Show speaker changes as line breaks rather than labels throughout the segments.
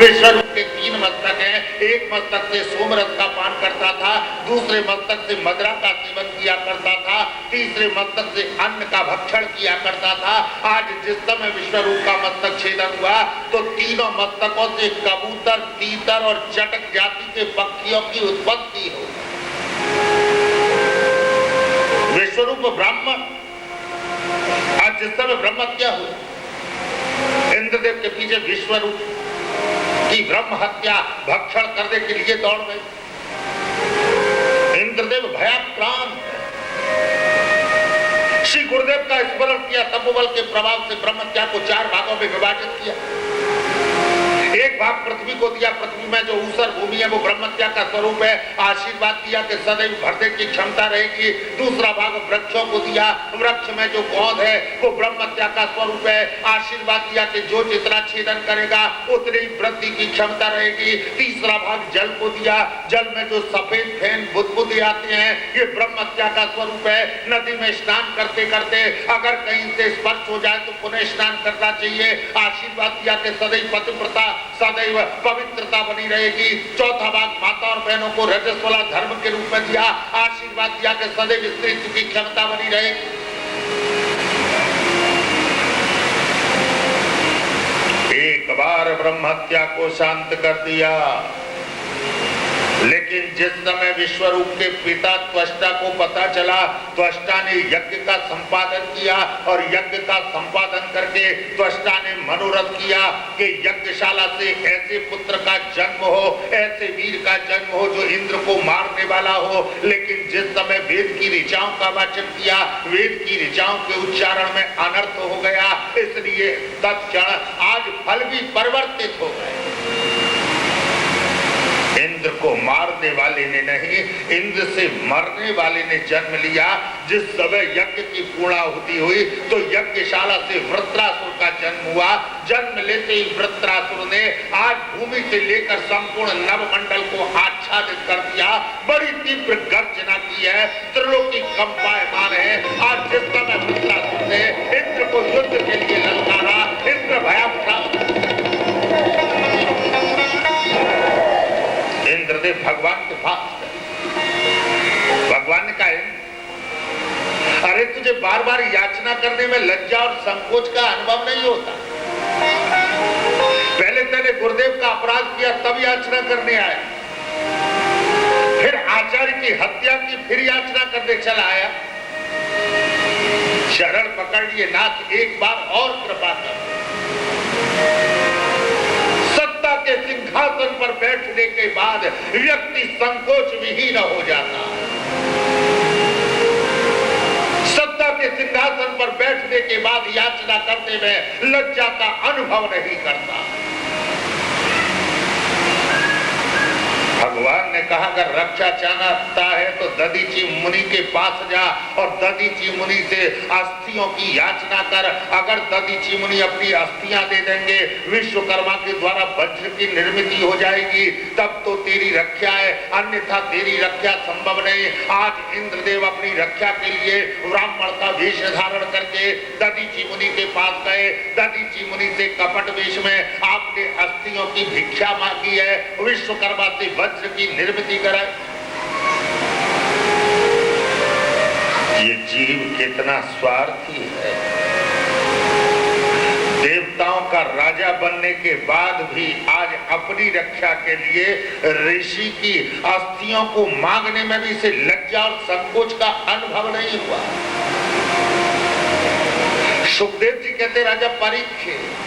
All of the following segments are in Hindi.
विश्वरूप के 3 मस्तक हैं। एक मस्तक से सोमरस का पान करता था, दूसरे मस्तक से मदिरा का सेवन किया करता था, तीसरे मस्तक से अन्न का भक्षण किया करता था। आज जिस समय विश्वरूप का मस्तक छेदन हुआ तो तीनों मस्तकों से कबूतर, तीतर और चटक जाति के पक्षियों की उत्पत्ति हो। विश्वरूप ब्राह्मण आज जिस समय ब्रह्म हत्या हुई, इंद्रदेव के पीछे विश्वरूप की ब्रह्म हत्या भक्षण करने के लिए दौड़ गए। इंद्रदेव भयाक्रांत, श्री गुरुदेव का स्मरण किया, तपोबल के प्रभाव से ब्रह्म हत्या को 4 भागों में विभाजित किया। एक भाग पृथ्वी को दिया, पृथ्वी में जो ऊसर भूमि है वो ब्रह्म हत्या का स्वरूप है, आशीर्वाद दिया कि सदैव भरने की क्षमता रहेगी। दूसरा भाग वृक्षों को दिया, वृक्ष में जो पौध है वो ब्रह्म हत्या का स्वरूप है, आशीर्वाद दिया कि जो जितना छेदन करेगा उतनी वृद्धि की क्षमता रहेगी। तीसरा भाग जल को दिया, जल में जो सफेद फेन बुदबुद आते हैं ये ब्रह्म हत्या का स्वरूप है। नदी में स्नान करते करते अगर कहीं से स्पर्श हो जाए तो पुनः स्नान करना चाहिए। आशीर्वाद दिया कि सदैव पतिव्रता, सदैव पवित्रता बनी रहेगी। चौथा भाग माता और बहनों को रजस्वला धर्म के रूप में दिया, आशीर्वाद दिया कि सदैव स्त्रीत्व की क्षमता बनी रहेगी। एक बार ब्रह्म हत्या को शांत कर दिया, लेकिन जिस समय विश्वरूप के पिता त्वष्टा को पता चला, त्वष्टा ने यज्ञ का संपादन किया और यज्ञ का संपादन करके त्वष्टा ने मनोरथ किया कि यज्ञशाला से ऐसे पुत्र का जन्म हो, ऐसे वीर का जन्म हो जो इंद्र को मारने वाला हो। लेकिन जिस समय वेद की ऋचाओं का वाचन किया, वेद की ऋचाओं के उच्चारण में अनर्थ हो गया, इसलिए तत्क्षण आज फल भी परिवर्तित हो गए। इंद्र को मारने वाले ने नहीं, इंद्र से मरने वाले ने जन्म लिया। जिस समय यज्ञ की पूर्णाहुति हुई तो यज्ञशाला से वृत्रासुर का जन्म हुआ। जन्म लेते ही वृत्रासुर ने आज भूमि से लेकर संपूर्ण नवमंडल को आच्छादित कर दिया। बड़ी तीव्र गर्जना की है, त्रिलोकी कंपायमान है। आज जिस समय वृत्रासुर ने इंद्र को युद्ध के लिए ललकारा, इंद्र भयाक्रांत, इंद्रदेव भगवान के पास, भगवान ने कहा, अरे तुझे बार बार याचना करने में लज्जा और संकोच का अनुभव नहीं होता? पहले तेरे गुरुदेव का अपराध किया तब याचना करने आया, फिर आचार्य की हत्या की फिर याचना करने चला आया। शरण पकड़ लिए नाथ, एक बार और कृपा कर। के सिंहासन पर बैठने के बाद व्यक्ति संकोच विहीन हो जाता। सत्ता के सिंहासन पर बैठने के बाद याचना करने में लज्जा का अनुभव नहीं करता। भगवान ने कहा अगर रक्षा चाहता है तो दधीची मुनि के पास जा और दधीची मुनि से अस्थियों की याचना कर। अगर दधीची मुनि अपनी अस्थियां दे देंगे, विश्वकर्मा के द्वारा वज्र की निर्मित हो जाएगी, तब तो तेरी रक्षा है, अन्यथा तेरी रक्षा संभव नहीं। आज इंद्रदेव अपनी रक्षा के लिए ब्राह्मण का वेश धारण करके दधीची मुनि के पास गए। दधीची मुनि से कपट वेश में आपने अस्थियों की भिक्षा मांगी है, विश्वकर्मा से वज्र की निर्मित कराए। ये जीव कितना स्वार्थी है। देवताओं का राजा बनने के बाद भी आज अपनी रक्षा के लिए ऋषि की अस्थियों को मांगने में भी इसे लज्जा और संकोच का अनुभव नहीं हुआ। सुखदेव जी कहते राजा परीक्षित,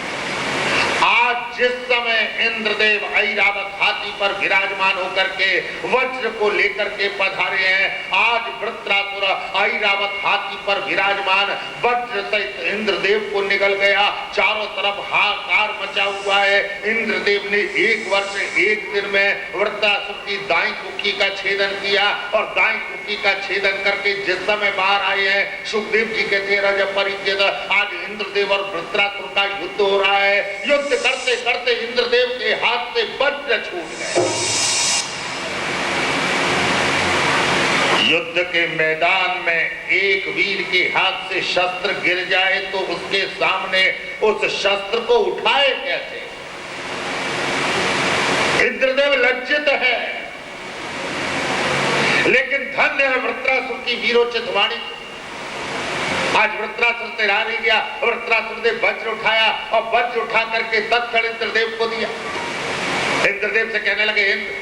आज जिस समय इंद्रदेव ऐरावत हाथी पर विराजमान होकर के वज्र को लेकर के पधारे हैं, आज वृत्रासुर ऐरावत हाथी पर विराजमान वज्र सहित इंद्रदेव को निगल गया। चारों तरफ हाहाकार मचा हुआ है। इंद्रदेव ने 1 वर्ष 1 दिन में वृत्रासुर की दाईं कुकी का छेदन किया और दाईं कुकी का छेदन करके जिस समय बाहर आए हैं, सुखदेव जी कहते राजा परीक्षित, आज इंद्रदेव और वृत्रासुर का युद्ध हो रहा है। युद्ध करते करते इंद्रदेव के हाथ से वज्र छूट गए। युद्ध के मैदान में एक वीर के हाथ से शस्त्र गिर जाए तो उसके सामने उस शस्त्र को उठाए कैसे? वीरोचित वाणी। आज वृत्रासुर से रहा नहीं गया, वृत्रासुर ने वज्र उठाया और वज्र उठा करके तत्क्षण इंद्रदेव को दिया। इंद्रदेव से कहने लगे, इंद्र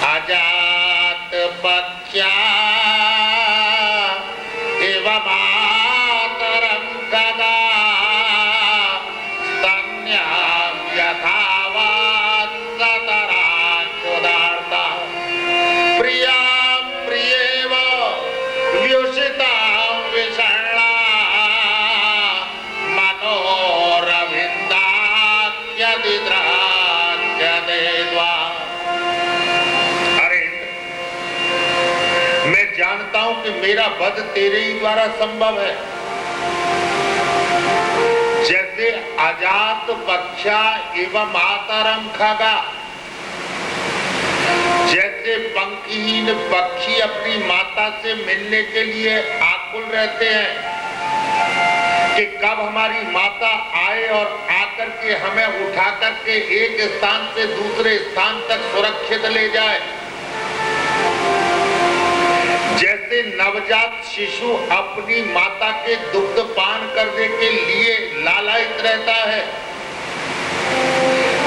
अजात पक्षा एवं मातरं कदा स्तन्यां यथावत् सतराच्युदार्ता प्रियां प्रियेव व्युषितां विषण्णा मनोरविन्दाख्यदिद्राच्यते द्वा। अरे मैं जानता हूं कि मेरा वध तेरे ही द्वारा संभव है। जैसे अजात पक्षा एवं मातरम खगा, जैसे पंखीहीन पक्षी अपनी माता से मिलने के लिए आकुल रहते हैं कि कब हमारी माता आए और आकर के हमें उठा करके एक स्थान से दूसरे स्थान तक सुरक्षित ले जाए, जैसे नवजात शिशु अपनी माता के दुग्ध पान करने के लिए लालायित रहता है,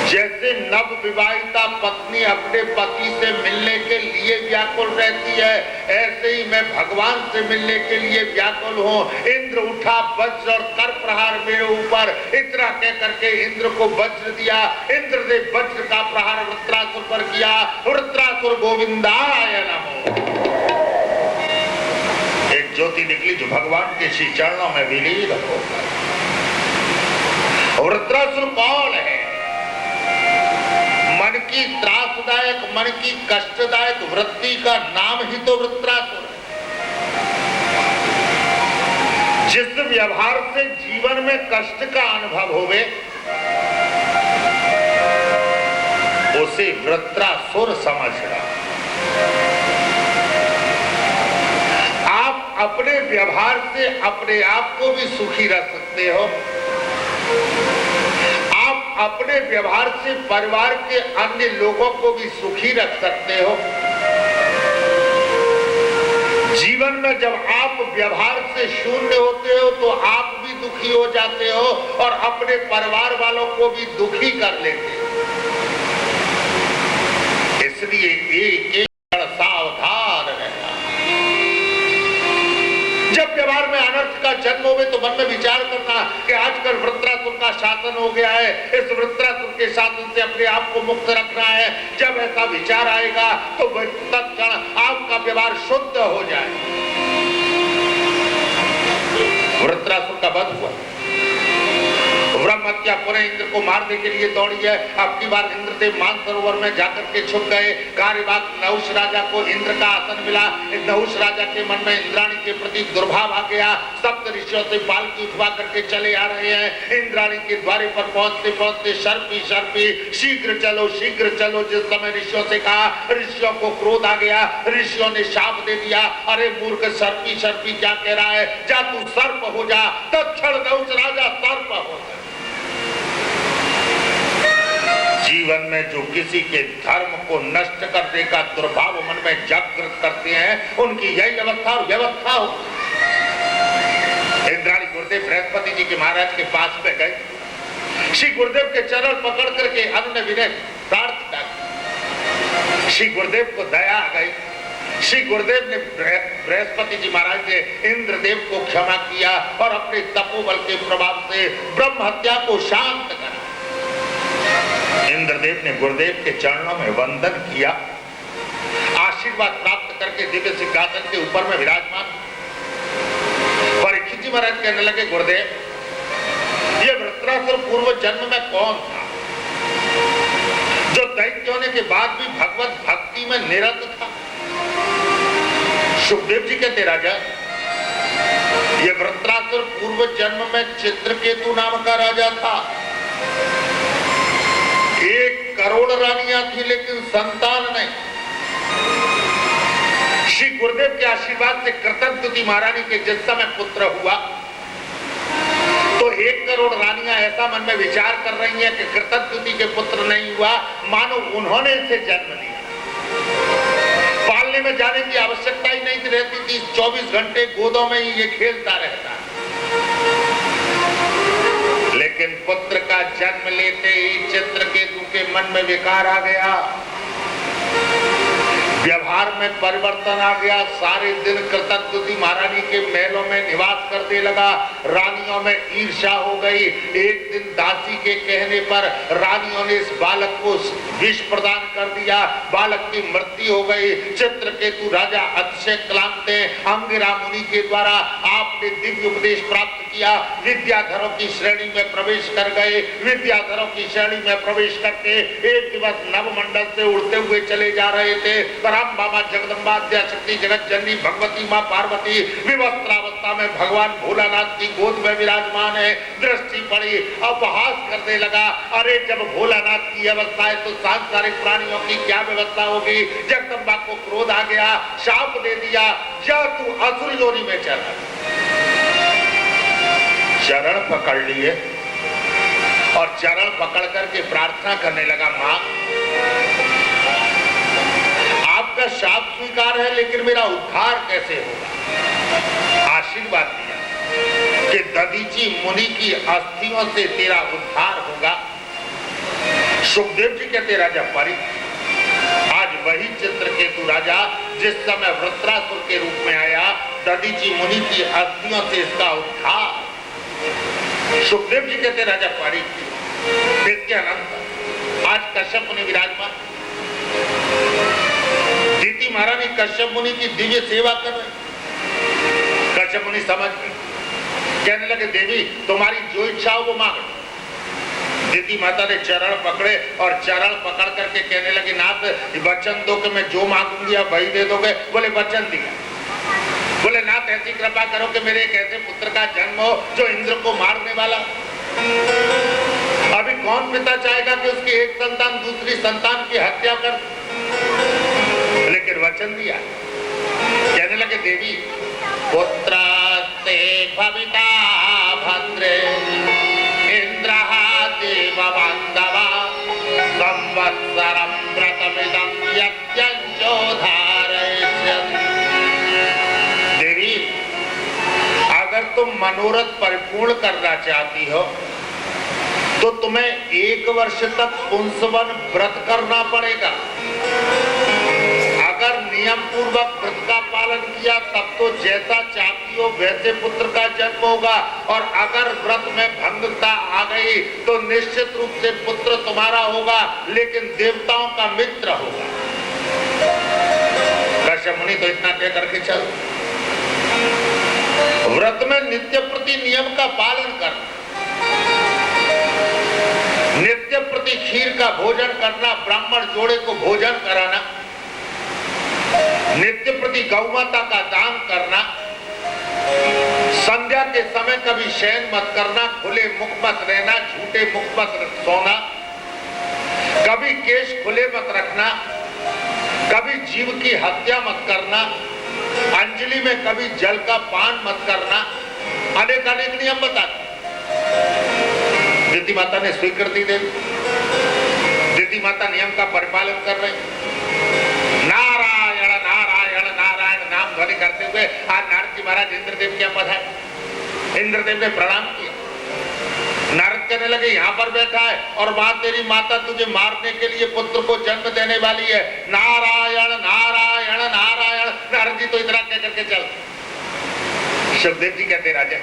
जैसे नव विवाहिता पत्नी अपने पति से मिलने के लिए व्याकुल रहती है, ऐसे ही मैं भगवान से मिलने के लिए व्याकुल हूँ। इंद्र उठा वज्र और कर प्रहार मेरे ऊपर, इतना कह करके इंद्र को वज्र दिया। इंद्र ने वज्र का प्रहार वृत्रासुर पर किया। वृत्रासुर गोविंदाय नमो। एक ज्योति निकली जो भगवान के श्री चरणों में विलीन होकर। वृत्रासुर कौन है? मन की त्रासदायक, मन की कष्टदायक वृत्ति का नाम ही तो वृत्रासुर है। जिस व्यवहार से जीवन में कष्ट का अनुभव होवे उसे वृत्रासुर समझना। आप अपने व्यवहार से अपने आप को भी सुखी रख सकते हो, अपने व्यवहार से परिवार के अन्य लोगों को भी सुखी रख सकते हो। जीवन में जब आप व्यवहार से शून्य होते हो तो आप भी दुखी हो जाते हो और अपने परिवार वालों को भी दुखी कर लेते हो। इसलिए एक सावधान रहना। जब व्यवहार में अनर्थ का जन्म होवे तो मन में विचार करना कि आजकल वृत्रासुर का शासन हो गया है, इस वृत्रासुर के शासन से अपने आप को मुक्त रखना है। जब ऐसा विचार आएगा तो तत्क्षण आपका व्यवहार शुद्ध हो जाए। वृत्रासुर का वध हुआ, ब्रह्महत्या पुनः इंद्र को मारने के लिए दौड़ी है। अब की बार इंद्रदेव मानसरोवर में जाकर के छुप गए। कार्यवाहक नहुष राजा को इंद्र का आसन मिला। नहुष राजा के मन में इंद्राणी के प्रति दुर्भाव आ गया। सप्त ऋषियों से पालकी उठवा करके चले आ रहे हैं। इंद्राणी के द्वारे पर पहुंचते पहुंचते शर्पी शर्पी शीघ्र चलो जिस समय ऋषियों से कहा, ऋषियों को क्रोध आ गया। ऋषियों ने शाप दे दिया, अरे मूर्ख शर्पी शर्पी क्या कह रहा है, जा तू सर्प हो जा। तत्क्षण नहुष राजा सर्प हो गया। जीवन में जो किसी के धर्म को नष्ट करने का दुर्भाव मन में जागृत करते हैं उनकी यही अवस्था और व्यवस्था हो। इंद्राणी गुरुदेव बृहस्पति जी के महाराज के पास में गए। श्री गुरुदेव के चरण पकड़ करके अनुनय विनय प्रार्थना की। श्री गुरुदेव को दया आ गई। श्री गुरुदेव ने बृहस्पति जी महाराज ने इंद्रदेव को क्षमा किया और अपने तपोबल के प्रभाव से ब्रह्म हत्या को शांत करा। इंद्रदेव ने गुरुदेव के चरणों में वंदन किया, आशीर्वाद प्राप्त करके दिव्य सिंहासन के ऊपर में विराजमान। परीक्षित जी महाराज कहने लगे, गुरुदेव ये वृत्रासुर पूर्व जन्म में कौन था जो दैत्य होने के बाद भी भगवत भक्ति में निरत था? सुखदेव जी कहते, राजा ये वृत्रासुर पूर्व जन्म में चित्रकेतु नाम का राजा था। 1 करोड़ रानियां थी लेकिन संतान नहीं। श्री गुरुदेव के आशीर्वाद से कृतज्ञ महारानी के जिस समय पुत्र हुआ तो 1 करोड़ रानियां ऐसा मन में विचार कर रही हैं कि कृतज्ञ के पुत्र नहीं हुआ, मानो उन्होंने इसे जन्म लिया। पालने में जाने की आवश्यकता ही नहीं थी, रहती थी 24 घंटे गोदों में ही ये खेलता रहता। लेकिन पुत्र का जन्म लेते ही चित्रकेतु के मन में विकार आ गया, व्यवहार में परिवर्तन आ गया। सारे दिन कृतज्ञ महारानी के महलों में निवास करने लगा। रानियों में ईर्ष्या हो गई। एक दिन दासी के कहने पर रानियों ने इस बालक को विष प्रदान कर दिया। बालक की मृत्यु हो गई। चित्रकेतु राजा अतिशय क्लांत थे। अंगिरा मुनि के द्वारा आपने दिव्य उपदेश प्राप्त किया, विद्याधरों की श्रेणी में प्रवेश कर गए। विद्याधरों की श्रेणी में प्रवेश करके एक दिवस नवमंडल से उड़ते हुए चले जा रहे थे। राम बाबा जगदम्बा शक्ति जगत जननी भगवती माँ पार्वती विवस्त्रावस्था में भगवान भोलानाथ की गोद में विराजमान है। दृष्टि पड़ी, अपहास करने लगा। अरे जब भोलानाथ की अवस्था है तो सांसारिक प्राणियों की क्या व्यवस्था होगी। जगदम्बा को क्रोध आ गया, शाप दे दिया, जा तू असुर योनि में चला। चरण पकड़ लिए और चरण पकड़ करके प्रार्थना करने लगा, माँ आपका शाप स्वीकार है, लेकिन मेरा उद्धार कैसे होगा। आशीर्वाद दिया कि दधीची मुनि की अस्थियों से तेरा उद्धार होगा। सुखदेव जी कहते राजा परी, आज वही चित्रकेतु राजा जिस समय वृत्रासुर के रूप में आया, दधीची मुनि की अस्थियों से इसका उद्धार। सुखदेव जी कहते राजा परी, इसके अनंतर आज कश्यप मुनि विराजमान, दीति महारानी कश्यप मुनि की दिव्य सेवा कर रहे। कश्यप मुनि समझ गए, कहने लगे देवी तुम्हारी जो इच्छा हो वो मांगो। दीति माता ने चरण पकड़े और चरण पकड़ करके कहने लगे, नाथ वचन दो कि मैं जो मांगूंगी आप वही दे दोगे। बोले वचन दिया। बोले नाथ ऐसी कृपा करो कि मेरे एक ऐसे पुत्र का जन्म हो जो इंद्र को मारने वाला। अभी कौन पिता चाहेगा कि उसकी एक संतान दूसरी संतान की हत्या कर, लेकिन वचन दिया। कहने लगे देवी पुत्रस्ते भविता भद्रे इंद्रः देवबान्धवा संवत्सरं व्रतमिदं यज्ञञ्चो धारयिष्यति। देवी अगर तुम मनोरथ परिपूर्ण करना चाहती हो तो तुम्हें 1 वर्ष तक पुंसवन व्रत करना पड़ेगा। अगर नियम पूर्वक व्रत का पालन किया तब तो जैसा चाहती हो वैसे पुत्र का जन्म होगा, और अगर व्रत में भंगता आ गई तो निश्चित रूप से पुत्र तुम्हारा होगा, लेकिन देवताओं का मित्र होगा। कश्यप मुनि तो इतना कह करके चल, व्रत में नित्य प्रति नियम का पालन करना, नित्य प्रति खीर का भोजन करना, ब्राह्मण जोड़े को भोजन कराना, नित्य प्रति गौमाता का दान करना, संध्या के समय कभी शयन मत करना, खुले मुख मत रहना, झूठे मुख मत सोना, कभी केश खुले मत रखना, कभी जीव की हत्या मत करना, अंजलि में कभी जल का पान मत करना, अनेक अनेक नियम बताते। दीति माता ने स्वीकृति दे दी। दीति माता नियम का परिपालन कर रही। नारायण नारायण नारायण नाम ध्वनि करते हुए आज नारद जी महाराज इंद्रदेव के पद है। इंद्रदेव ने प्रणाम किया। नारद कहने लगे यहाँ पर बैठा है और वहां तेरी माता तुझे मारने के लिए पुत्र को जन्म देने वाली है। नारायण नारायण नारायण। नारद जी तो इतना कह करके चल। सुखदेव जी कहते राजा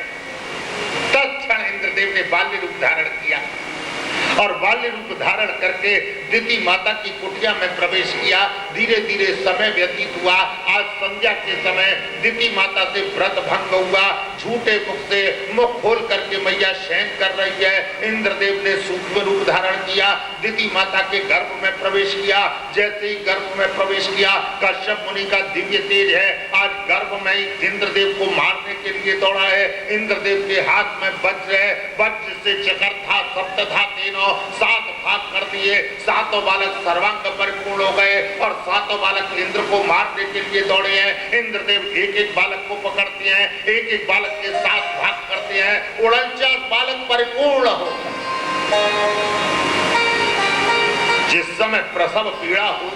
तत्क्षण इंद्रदेव ने बाल्य रूप धारण किया और बाल्य रूप धारण करके दीति माता की कुटिया में प्रवेश किया। धीरे धीरे समय व्यतीत हुआ। आज संध्या के समय दीति माता से व्रत भंग हुआ। झूठे मुख से मुख खोल करके मैया शयन कर रही है। इंद्रदेव ने सूक्ष्म रूप धारण किया, दीति माता के गर्भ में प्रवेश किया। जैसे ही गर्भ में प्रवेश किया कश्यप मुनि का दिव्य तेज है। आज गर्भ में ही इंद्रदेव को मारने के लिए दौड़ा है। इंद्रदेव के हाथ में वज्र है। वज्र से चतुर्था सप्तथा तीनों 7 भाग कर दिए। 7 बालक सर्वांग परिपूर्ण हो गए और 7 बालक इंद्र को मारने के लिए दौड़े हैं। इंद्रदेव एक एक बालक को पकड़ते हैं, एक एक बालक के 7 भाग करते हैं। 49 बालक परिपूर्ण हो। जिस समय प्रसव पीड़ा हुई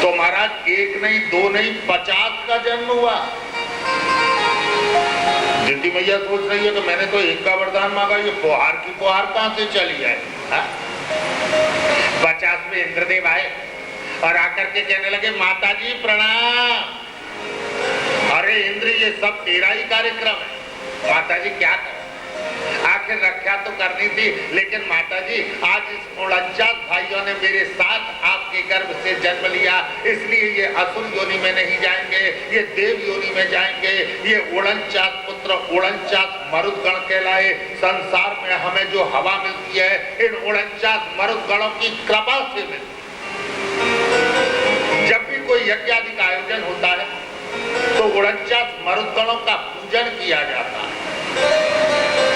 तो महाराज एक नहीं, दो नहीं, 50 का जन्म हुआ। दीदी मैया सोच रही है कि मैंने तो एक का वरदान मांगा, ये पोहार की पोहार कहां से चली है। 50 में इंद्रदेव आए और आकर के कहने लगे, माता जी प्रणाम। अरे इंद्र, ये सब तेरा ही कार्यक्रम है। माता जी क्या कर, आखिर रक्षा तो करनी थी, लेकिन माता जी आज इस 49 भाइयों ने मेरे साथ आपके गर्भ से जन्म लिया, इसलिए ये असुर योनि में नहीं जाएंगे, ये देव योनि में जाएंगे। ये 49 पुत्र 49 मरुदगण कहलाए। संसार में हमें जो हवा मिलती है, इन 49 मरुदगणों की कृपा से मिलती। जब भी कोई यज्ञ आदि का आयोजन होता है तो 49 मरुदगणों का पूजन किया जाता है।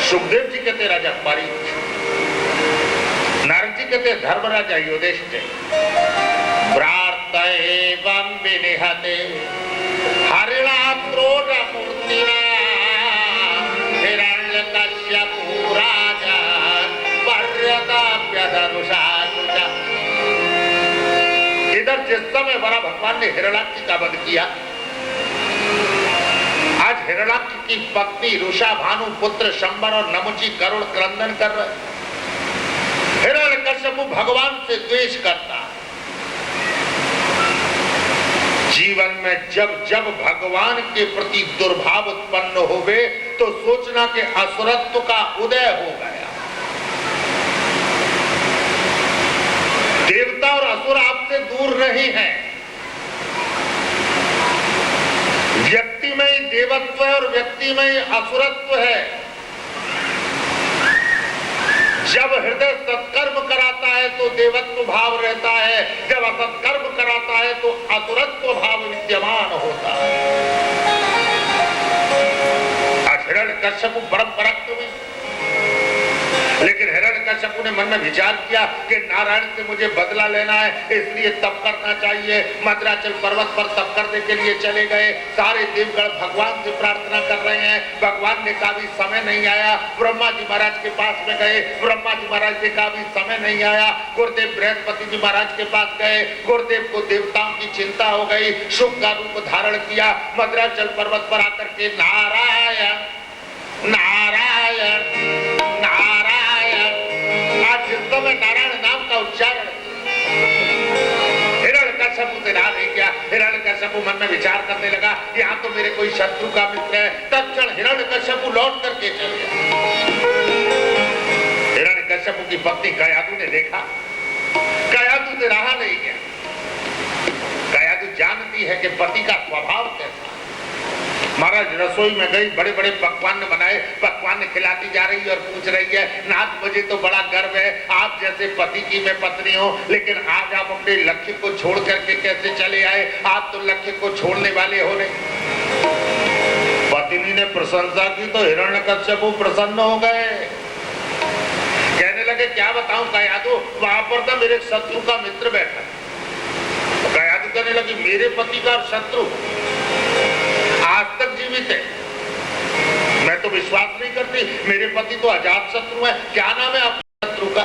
सुखदेव जी कहते राजा परीक्ष, नारद जी कहते धर्मराजा युधिष्ठिर, व्रातएवं विनिहते हरिणा क्रोधमूर्तिना हिरण्यकश्यपो राजा पर्यताप्यधनुषाकुचा। इधर जिस समय बड़ा भगवान ने हिरण्याक्ष का वध किया, आज हिरण्याक्ष की पत्नी रुषा भानु पुत्र शंबर और नमुची करुण क्रंदन कर रहे। हिरण्यकश्यपु भगवान से द्वेष करता। जीवन में जब जब भगवान के प्रति दुर्भाव उत्पन्न होवे तो सोचना कि असुरत्व का उदय हो गया। देवता और असुर आपसे दूर नहीं है। व्यक्ति में ही देवत्व है और व्यक्ति में ही असुरत्व है। जब हृदय सत्कर्म कराता है तो देवत्व भाव रहता है, जब असत्कर्म कराता है तो असुरत्व भाव विद्यमान होता है। हिरण्यकश्यप परम पराक्रमी, लेकिन हिरण्यकश्यप ने मन में विचार किया कि नारायण से मुझे बदला लेना है, इसलिए तप करना चाहिए। मद्राचल पर्वत पर तप करने के लिए चले गए। सारे देवगण भगवान से प्रार्थना कर रहे हैं। भगवान ने कहा भी समय नहीं आया। ब्रह्मा जी महाराज के पास में गए। ब्रह्मा जी महाराज ने कहा भी समय नहीं आया। गुरुदेव बृहस्पति जी महाराज के पास गए। गुरुदेव को देवताओं की चिंता हो गई। शुभ का रूप धारण किया। मद्राचल पर्वत पर आकर के नारायण नारायण नारायण, आज जिस समय नारायण नाम का उच्चारण हिरण्यकश्यप से रहा नहीं गया। हिरण्यकश्यप मन में विचार करने लगा, यहाँ तो मेरे कोई शत्रु का मित्र है। तत्क्षण हिरण्यकश्यप लौट करके चल गया। हिरण्यकश्यप की पत्नी कयाधु ने देखा, कयाधु से रहा नहीं गया। कयाधु जानती है कि पति का स्वभाव कैसा। महाराज रसोई में गई, बड़े बड़े पकवान बनाए, पकवान खिलाती जा रही है और पूछ रही है, नाथ मुझे तो बड़ा गर्व है, आप जैसे पति की मैं पत्नी हूँ, लेकिन आज आप अपने लक्ष्य को छोड़ करके कैसे चले आए? आप तो लक्ष्य को छोड़ने वाले हो नहीं। पत्नी ने प्रशंसा की तो हिरण्यकश्यप प्रसन्न हो गए। कहने लगे, क्या बताऊं कयाधु, वहां पर तो मेरे शत्रु का मित्र बैठा। कयाधु कहने लगी, मेरे पति का शत्रु आज तक जीवित है? मैं तो विश्वास नहीं करती, मेरे पति तो अजात शत्रु है। क्या नाम है आपके शत्रु का?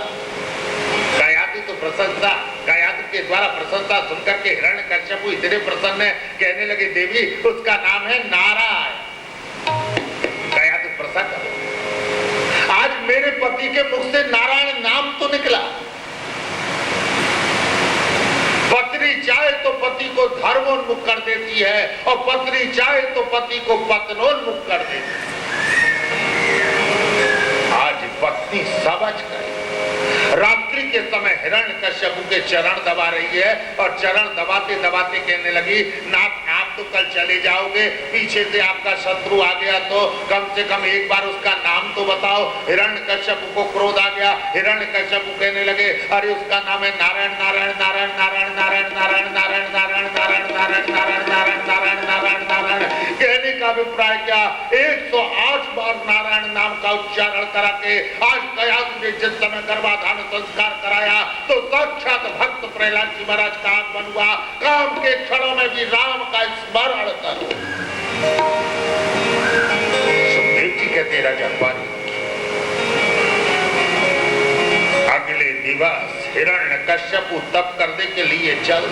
कयाधु तो प्रशंसा, कयाधु के द्वारा प्रशंसा सुनकर के हिरण्यकश्यप इतने प्रसन्न है, कहने लगे, देवी उसका नाम है नारायण। कयाधु प्रसन्न, आज मेरे पति के मुख से नारायण नाम तो निकला। पत्नी चाहे तो पति को धर्मोन्मुख कर देती है और पत्नी चाहे तो पति को पतनोन्मुख कर देती है। आज पत्नी समझ गई। रात्रि के समय हिरण्यकश्यप के चरण दबा रही है और चरण दबाते दबाते कहने लगी, नाथ आप तो कल चले जाओगे, पीछे से आपका शत्रु आ गया तो कम से कम एक बार उसका नाम तो बताओ। हिरण्यकश्यप को क्रोध आ गया। हिरण्यकश्यप कहने लगे, अरे उसका नाम है नारायण नारायण नारायण नारायण नारायण नारायण नारायण नारायण नारायण नारायण नारायण नारायण नारायण नारायण नारायण। कहने का अभिप्राय क्या? 108 बार नारायण नाम का उच्चारण करा के आज कयाधु ने जिस समय गर्भाधान संस्कार कराया तो साक्षात भक्त प्रहलाद जी महाराज का आगमन हुआ। काम के क्षणों में भी राम का स्मरण करो। सुखदेव जी कहते राजा पारी, अगले दिवस हिरण्यकश्यप तप करने के लिए चल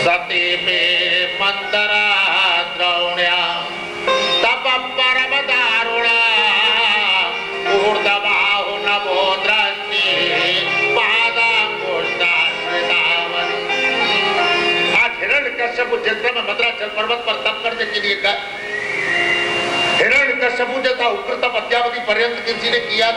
सती में मंदरा द्रौण्या तप परम दारुणा ऊर्ध्वबाहु नभो दृष्टि पादांगुष्ठाश्रितावनि। आज हिरण्यकश्यप जिस समय मद्राचल पर्वत पर तप करने के लिए गए, हिरण्यकश्यप जैसा उग्रतम अद्यावधि पर्यंत किसी ने किया।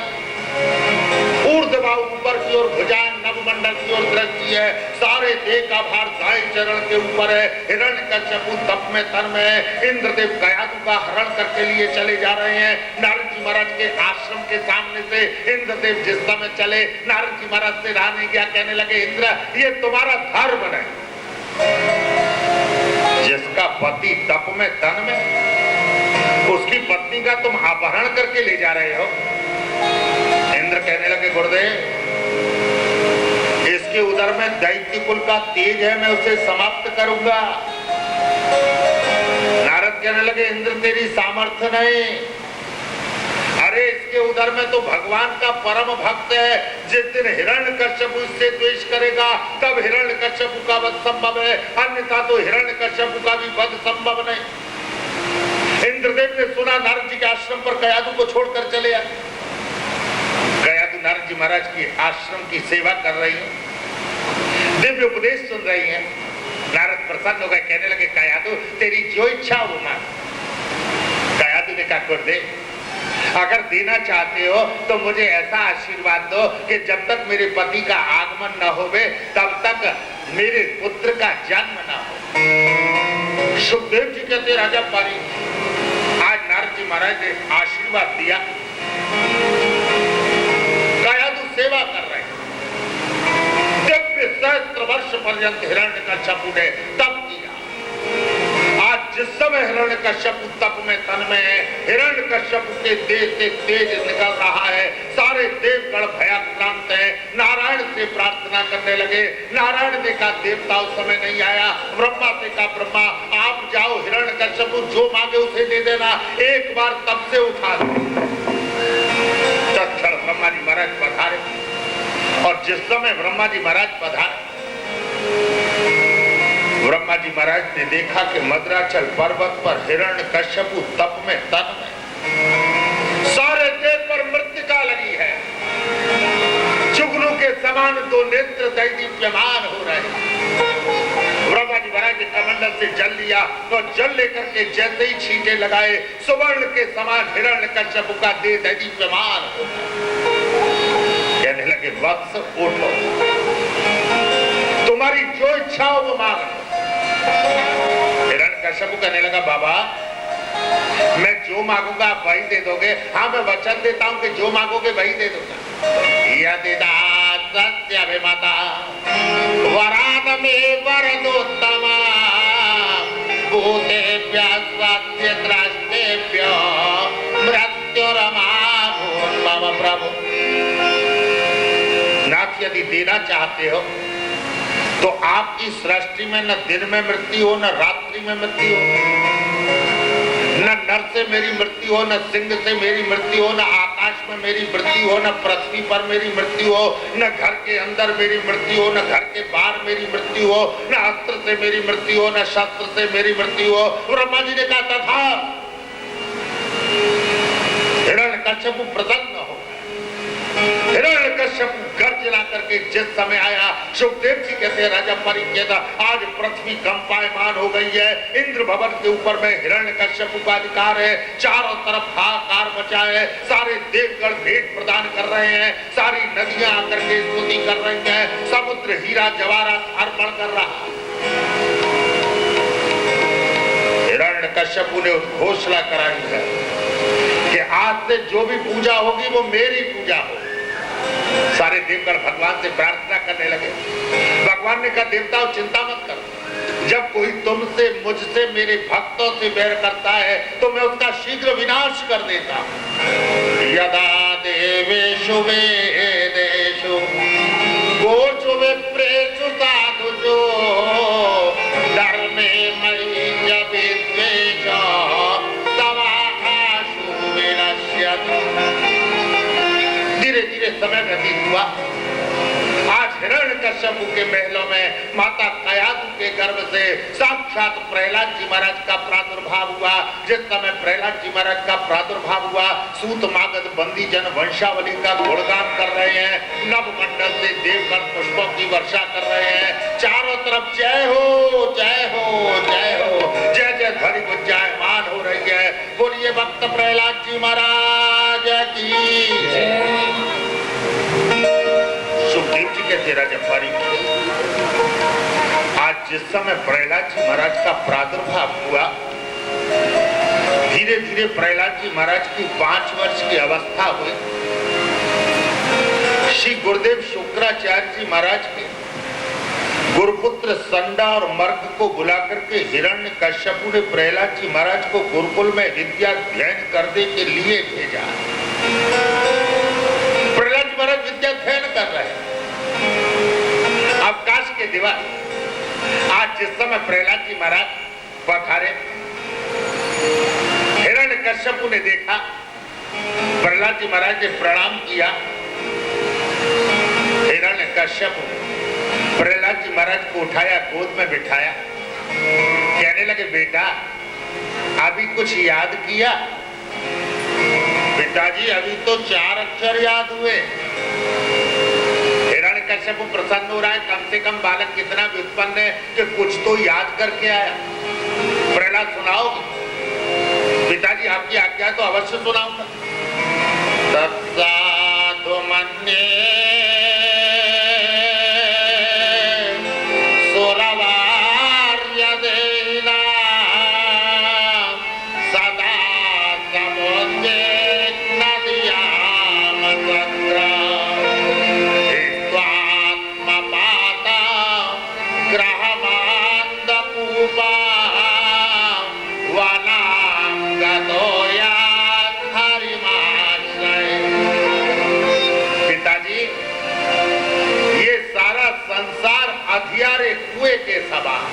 ऊर्ध्वबाहु ऊपर की ओर, भुजाएं नवमंडल की ओर दृष्टि है, सारे देह का भार दाएं चरण के ऊपर है। हिरण्यकश्यप तप में तन में है। इंद्रदेव कयादु का हरण करके लिए चले जा रहे हैं। नारद जी महाराज के आश्रम के सामने से इंद्रदेव जिस समय चले, नारद जी महाराज से रहा नहीं गया, कहने लगे इंद्र ये तुम्हारा धर्म नहीं, जिसका पति तप में तन में, उसकी पत्नी का तुम अपहरण करके ले जा रहे हो। इंद्र कहने लगे गुरुदेव इसके उदर में दैत्य कुल का तेज है, मैं उसे समाप्त करूंगा। नारद कहने लगे इंद्र तेरी सामर्थ्य नहीं, अरे इसके उदर में तो भगवान का परम भक्त है। जिस दिन हिरण्यकश्यप इससे द्वेष करेगा तब हिरण्यकश्यप का वध संभव है, अन्यथा तो हिरण्यकश्यप का भी वध संभव नहीं। इंद्रदेव ने सुना नारद जी के आश्रम पर कयादु को छोड़कर चले आए। कयादु नारद जी महाराज की आश्रम की सेवा कर रही है, दिव्य उपदेश सुन रही है। नारद प्रसन्न हो गए, कहने लगे कयादु तेरी जो इच्छा हो मां। कयादु ने कहा गुरुदेव अगर देना चाहते हो तो मुझे ऐसा आशीर्वाद दो कि जब तक मेरे पति का आगमन न होवे तब तक मेरे पुत्र का जन्म न हो। सुखदेव जी कहते राजा पारी, आज नारद जी महाराज ने आशीर्वाद दिया, कयादु सेवा कर रहे हैं। दिव्य सहस्त्र वर्ष पर्यंत हिरण्यकश्यप ने तप किया। आज जिस समय हिरण्यकश्यप तप में तन में है, हिरण्यकश्यप के देह से तेज निकल रहा है, सारे देवगण भयाक्रांत है, नारायण से प्रार्थना करने लगे। नारायण ने कहा देवता उस समय नहीं आया। ब्रह्मा से कहा ब्रह्मा आप जाओ, हिरण्यकश्यप जो मांगे उसे दे देना, एक बार तप से उठा दो। तत्क्षण ब्रह्मा जी महाराज पधारे, और जिस समय ब्रह्मा जी महाराज पधारे, ब्रह्मा जी महाराज ने देखा कि मद्राचल पर्वत पर हिरण्यकश्यप तप में तन में, सारे देह पर मृत्तिका लगी है, जुगनू के समान दो नेत्र दैदीप्यमान हो रहे हैं। ब्रह्मा जी महाराज ने कमंडल से जल लिया तो जल लेकर के जैसे ही छींटे लगाए, सुवर्ण के समान हिरण्यकश्यप का देह दैदीप्यमान हो रहा है। कहने लगे वत्स उठो, तुम्हारी जो इच्छा हो वो मांग। हिरण्यकश्यप कहने लगा बाबा मैं जो मांगूंगा आप वही दे दोगे? हाँ मैं वचन देता हूँ कि जो मांगोगे वही दे दूंगा। यदि सत्याभिमता वरानमे वरदोत्तमा भूतेभ्य स्वास्थ्य द्रष्टेभ्य मृत्युरमाभून् मम प्रभु। नाथ यदि देना चाहते हो तो आपकी सृष्टि में न दिन में मृत्यु हो, न रात्रि में मृत्यु हो, न नर से मेरी मृत्यु हो, न सिंह से मेरी मृत्यु हो, न आकाश में मेरी मृत्यु हो, न पृथ्वी पर मेरी मृत्यु हो, न घर के अंदर मेरी मृत्यु हो, न घर के बाहर मेरी मृत्यु हो, न अस्त्र से मेरी मृत्यु हो, न शस्त्र से मेरी मृत्यु हो। ब्रह्मा जी ने कहा तथा। हिरण्यकश्यप प्रसन्न हो। हिरण्यकश्यप गर्जना करके जिस समय आया, सुखदेव जी कहते हैं राजा परिकेता आज पृथ्वी कंपायमान हो गई है। इंद्र भवन के ऊपर में हिरण्यकश्यप का अधिकार है, चारों तरफ हाहाकार मचा है, सारे देवगण भेंट प्रदान कर रहे हैं, सारी नदियां आकर के स्तुति कर रही हैं, समुद्र हीरा जवाहरात अर्पण कर रहा। हिरण्यकश्यप ने घोषणा कराई है कि आज से जो भी पूजा होगी वो मेरी पूजा होगी। सारे देवगण भगवान से प्रार्थना करने लगे। भगवान ने कहा देवताओं चिंता मत करो, जब कोई तुमसे मुझसे मेरे भक्तों से बैर करता है तो मैं उसका शीघ्र विनाश कर देता हूं। यदा देवेषु वेदेषु गोचु विप्रेषु साधुषु धर्मे मयि विद्वेष तवाहासु विनश्यति। धीरे धीरे समय व्यतीत हुआ। आज हिरण्यकश्यप के महलों में माता कयादु के गर्भ से साक्षात प्रहलाद जी महाराज का प्रादुर्भाव हुआ। जिस समय प्रहलाद जी महाराज का प्रादुर्भाव हुआ, सूत मागध बंदी जन वंशावली का गुणगान कर रहे हैं, नवमंडल से देवगण पुष्पों की वर्षा कर रहे हैं, चारों तरफ जय हो जय हो जय हो, जय जय ध्वनि गुंजायमान हो रही है। बोलिए भक्त प्रहलाद जी महाराज की। सुखदेव जी कहते राजा पारी, आज जिस समय प्रहलाद जी महाराज का प्रादुर्भाव हुआ, धीरे धीरे प्रहलाद जी महाराज की 5 वर्ष की अवस्था हुई। श्री गुरुदेव शुक्राचार्य जी महाराज के गुरुपुत्र संडा और मर्ग को बुलाकर के हिरण्यकश्यपु ने प्रहलाद जी महाराज को गुरुकुल में विद्या अध्ययन करने के लिए भेजा। प्रहलाद जी महाराज विद्या अध्ययन कर रहे हैं, अवकाश के दिवस। आज जिस समय प्रहलाद जी महाराज पधारे, हिरण्यकश्यपु ने देखा, प्रहलाद जी महाराज ने प्रणाम किया। हिरण्यकश्यपु प्रहलाद जी महाराज को उठाया, गोद में बिठाया, कहने लगे बेटा अभी कुछ याद किया? पिताजी अभी तो 4 अक्षर याद हुए। हिरण्यकश्यप प्रसन्न हो रहा है, कम से कम बालक कितना व्युत्पन्न है कि कुछ तो याद करके आया। प्रहलाद सुनाओगे? पिताजी आपकी आज्ञा तो अवश्य सुनाऊंगा। तत्साधु मन्ये अधियारे कुएं के समान।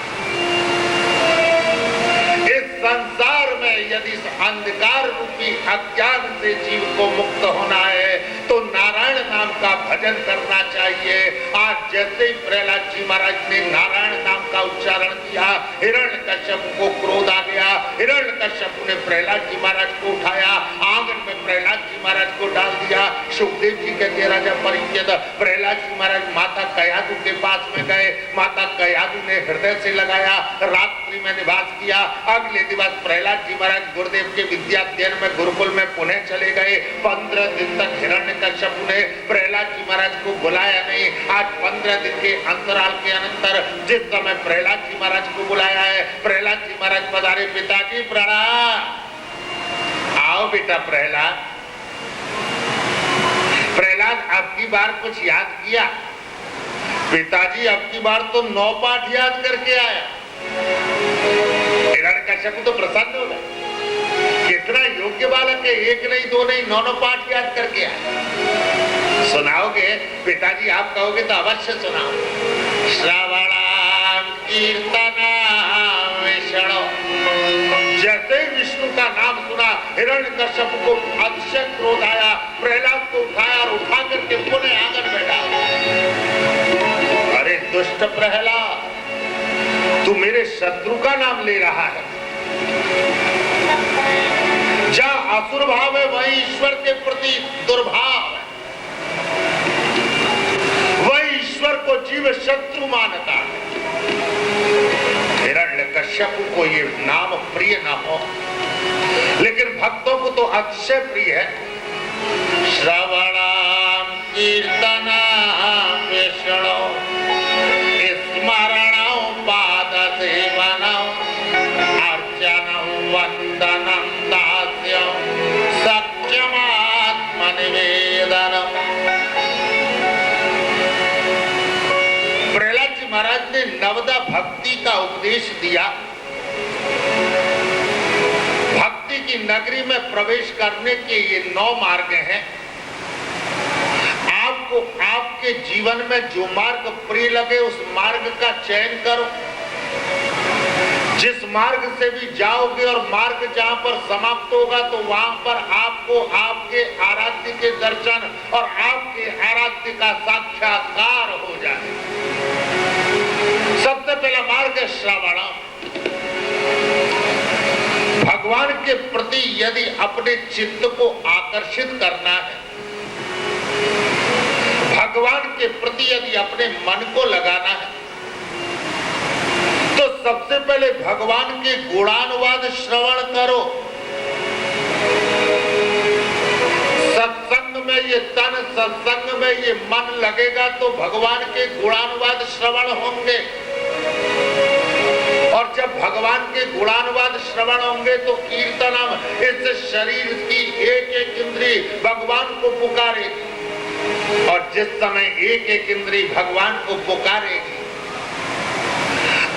इस संसार में यदि इस अंधकार रूपी अज्ञान से जीव को मुक्त होना है तो नारायण नाम का भजन करना चाहिए। आज जैसे ही प्रहलाद जी महाराज ने नारायण नाम का उच्चारण किया, हिरण्यकश्यप को क्रोध आ गया। हिरण्यकश्यप ने प्रहलाद जी महाराज को उठाया, आंगन में प्रहलाद जी महाराज को डाल दिया। सुखदेव जी कहते राजा परिचित, प्रहलाद जी महाराज माता कयादु के पास में गए। माता कयादु ने हृदय से लगाया, रात्रि में निवास किया। अगले दिवस प्रहलाद जी महाराज गुरुदेव के विद्याध्ययन में गुरुकुल में पुनः चले गए। 15 दिन तक हिरण्यकश्यप ने प्रहलाद जी महाराज को बुलाया नहीं। आज 15 दिन के अंतराल के अनंतर जिस समय प्रहलाद जी महाराज को बुलाया है, प्रहलाद जी महाराज पधारे। पिताजी प्रणाम। आओ बेटा प्रहलाद। प्रहलाद अब की बार कुछ याद किया? पिताजी अब की बार तो 9 पाठ याद करके आया। हिरण्यकश्यप तो प्रसन्न हो गए, कितना योग्य बालक है, 1 नहीं 2 नहीं 9 पाठ याद करके आया। सुनाओगे? पिताजी आप कहोगे तो अवश्य सुनाओ। श्रवणम कीर्तनम विष्णु। जैसे ही विष्णु का नाम सुना, हिरण्यकश्यप को अतिशय क्रोध आया। प्रहलाद को उठाया और उठा करके पुनः आंगन बैठा। अरे दुष्ट प्रहलाद, तू मेरे शत्रु का नाम ले रहा है। जहां असुर भाव है वही ईश्वर के प्रति दुर्भाव है। वही ईश्वर को जीव शत्रु मानता है। हिरण्यकश्यप को ये नाम प्रिय ना हो, लेकिन भक्तों को तो अतिशय प्रिय है। श्रवणम कीर्तनम विष्णु स्मरणम पाद सेवनम अर्चनम वंदनम दास्यम सत्यमात्म निवेदनम। प्रहलाद जी महाराज ने नवदा भक्ति का उपदेश दिया। भक्ति की नगरी में प्रवेश करने के ये 9 मार्ग हैं। आपको आपके जीवन में जो मार्ग प्रिय लगे उस मार्ग का चयन करो। जिस मार्ग से भी जाओगे और मार्ग जहां पर समाप्त होगा तो वहां पर आपको आपके आराध्य के दर्शन और आपके आराध्य का साक्षात्कार हो जाए। सबसे पहला मार्ग है श्रवण। भगवान के प्रति यदि अपने चित्त को आकर्षित करना है, भगवान के प्रति यदि अपने मन को लगाना है, तो सबसे पहले भगवान के गुणानुवाद श्रवण करो। सत्संग में ये तन, सत्संग में ये मन लगेगा तो भगवान के गुणानुवाद श्रवण होंगे। और जब भगवान के गुणानुवाद श्रवण होंगे तो कीर्तनम, इस शरीर की एक एक इंद्री भगवान को पुकारेगी। और जिस समय एक एक इंद्री भगवान को पुकारेगी,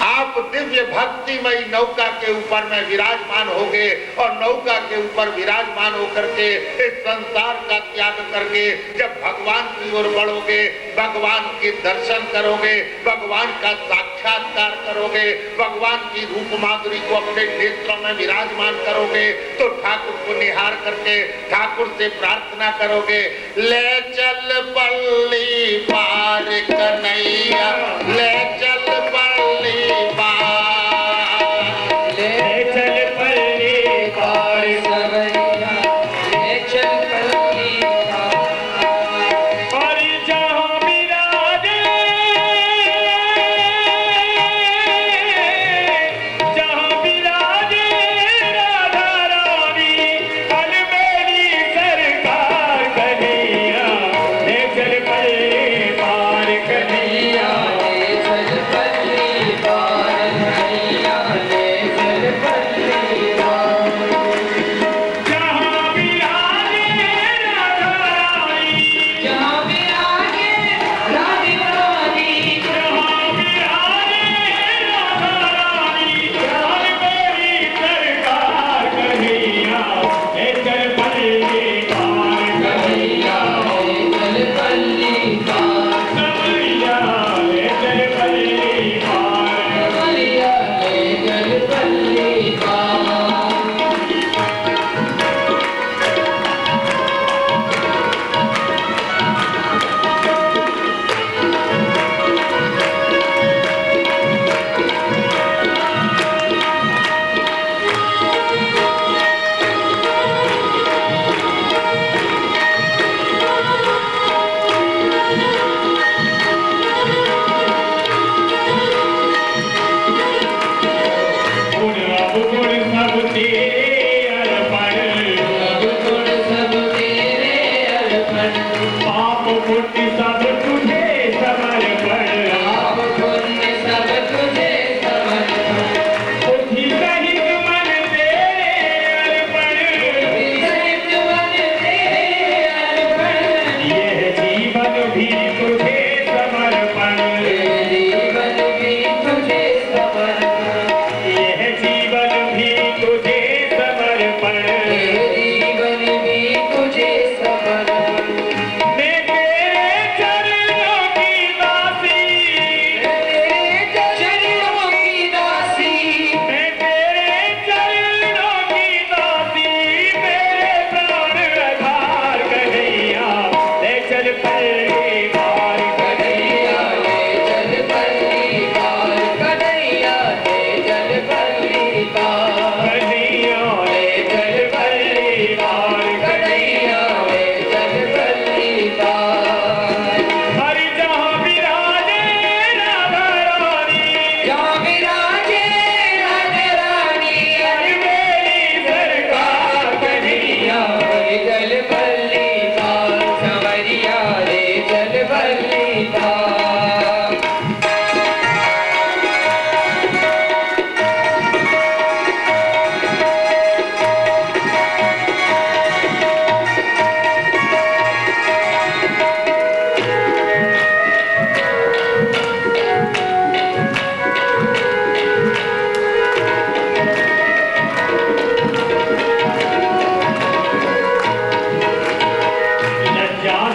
आप दिव्य भक्तिमयी नौका के ऊपर में विराजमान होगे और नौका के ऊपर विराजमान होकर के इस संसार का त्याग करके जब भगवान की ओर बढ़ोगे, भगवान के दर्शन करोगे, भगवान का साक्षात्कार करोगे, भगवान की रूप माधुरी को अपने नेत्रों में विराजमान करोगे, तो ठाकुर को निहार करके ठाकुर से प्रार्थना करोगे, ले चल पल्ली पार कन्हैया, ले चल पल्ली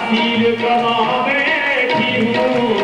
शील कमावे की हूँ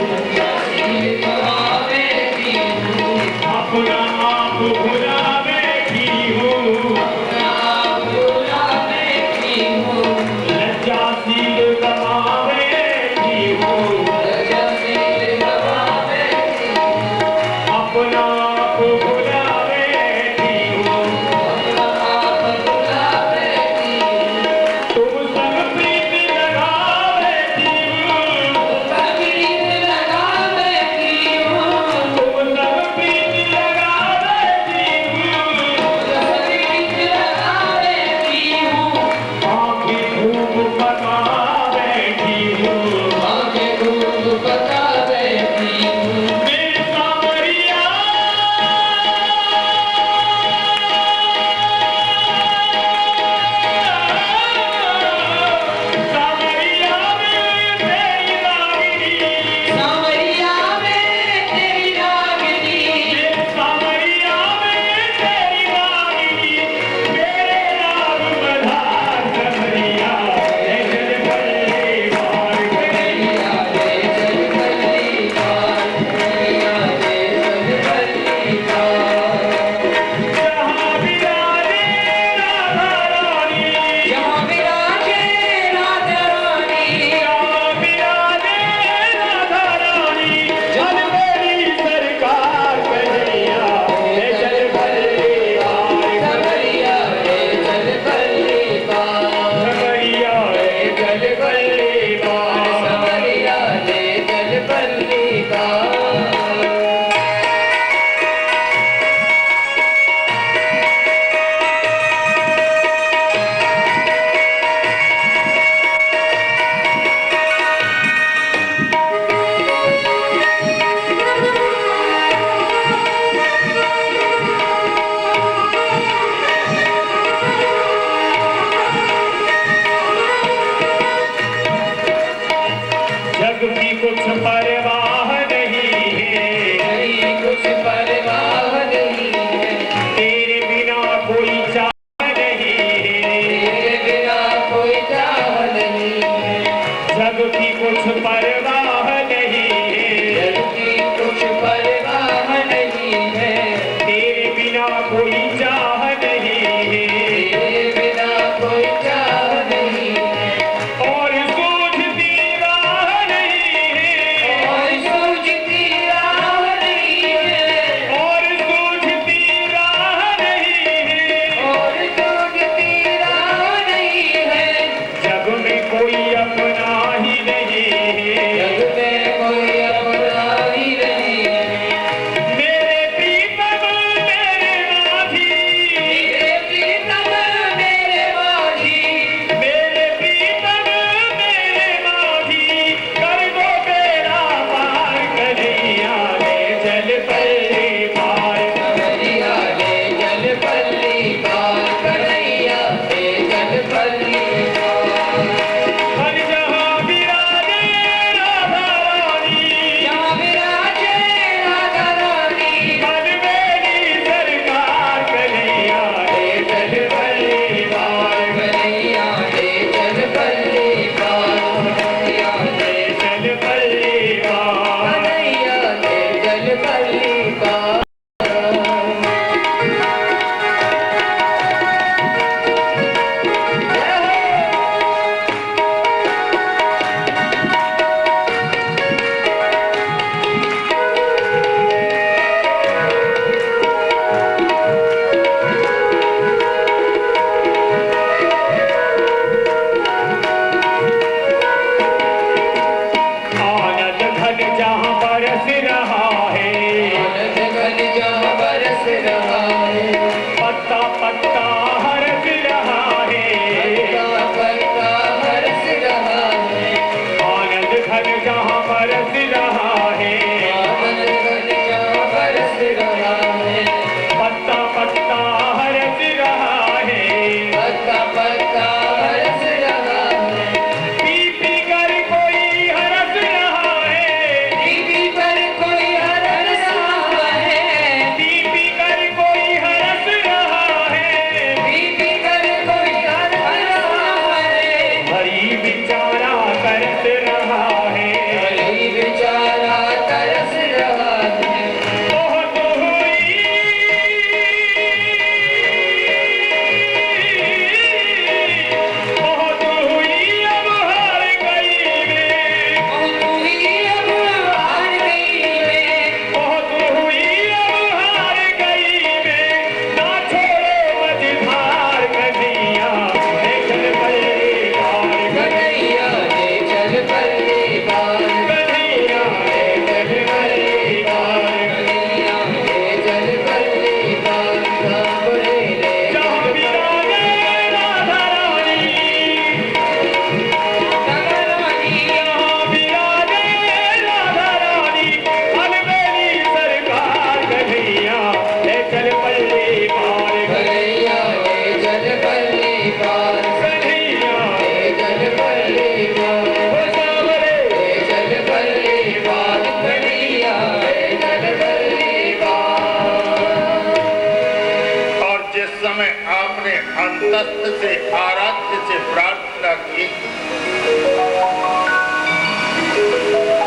अंतस्थ से आराध्य से प्रार्थना की,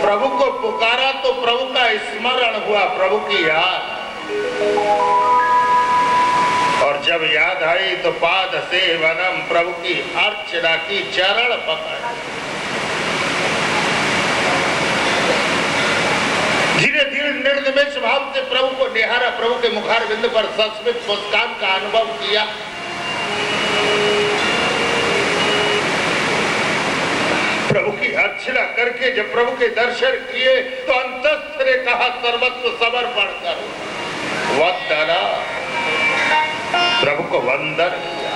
प्रभु को पुकारा तो प्रभु का स्मरण हुआ, प्रभु की याद, और जब याद आई तो पाद सेवनम, प्रभु की अर्चना की, चरण पकड़। धीरे धीरे निर्निमेष भाव से प्रभु को निहारा, प्रभु के मुखार बिंदु पर सस्मित मुस्कान का अनुभव किया। प्रभु की अर्चना करके जब प्रभु के दर्शन किए तो अंतस्थ ने कहा सर्वस्व समर्पण कर वंदना, प्रभु को वंदन किया।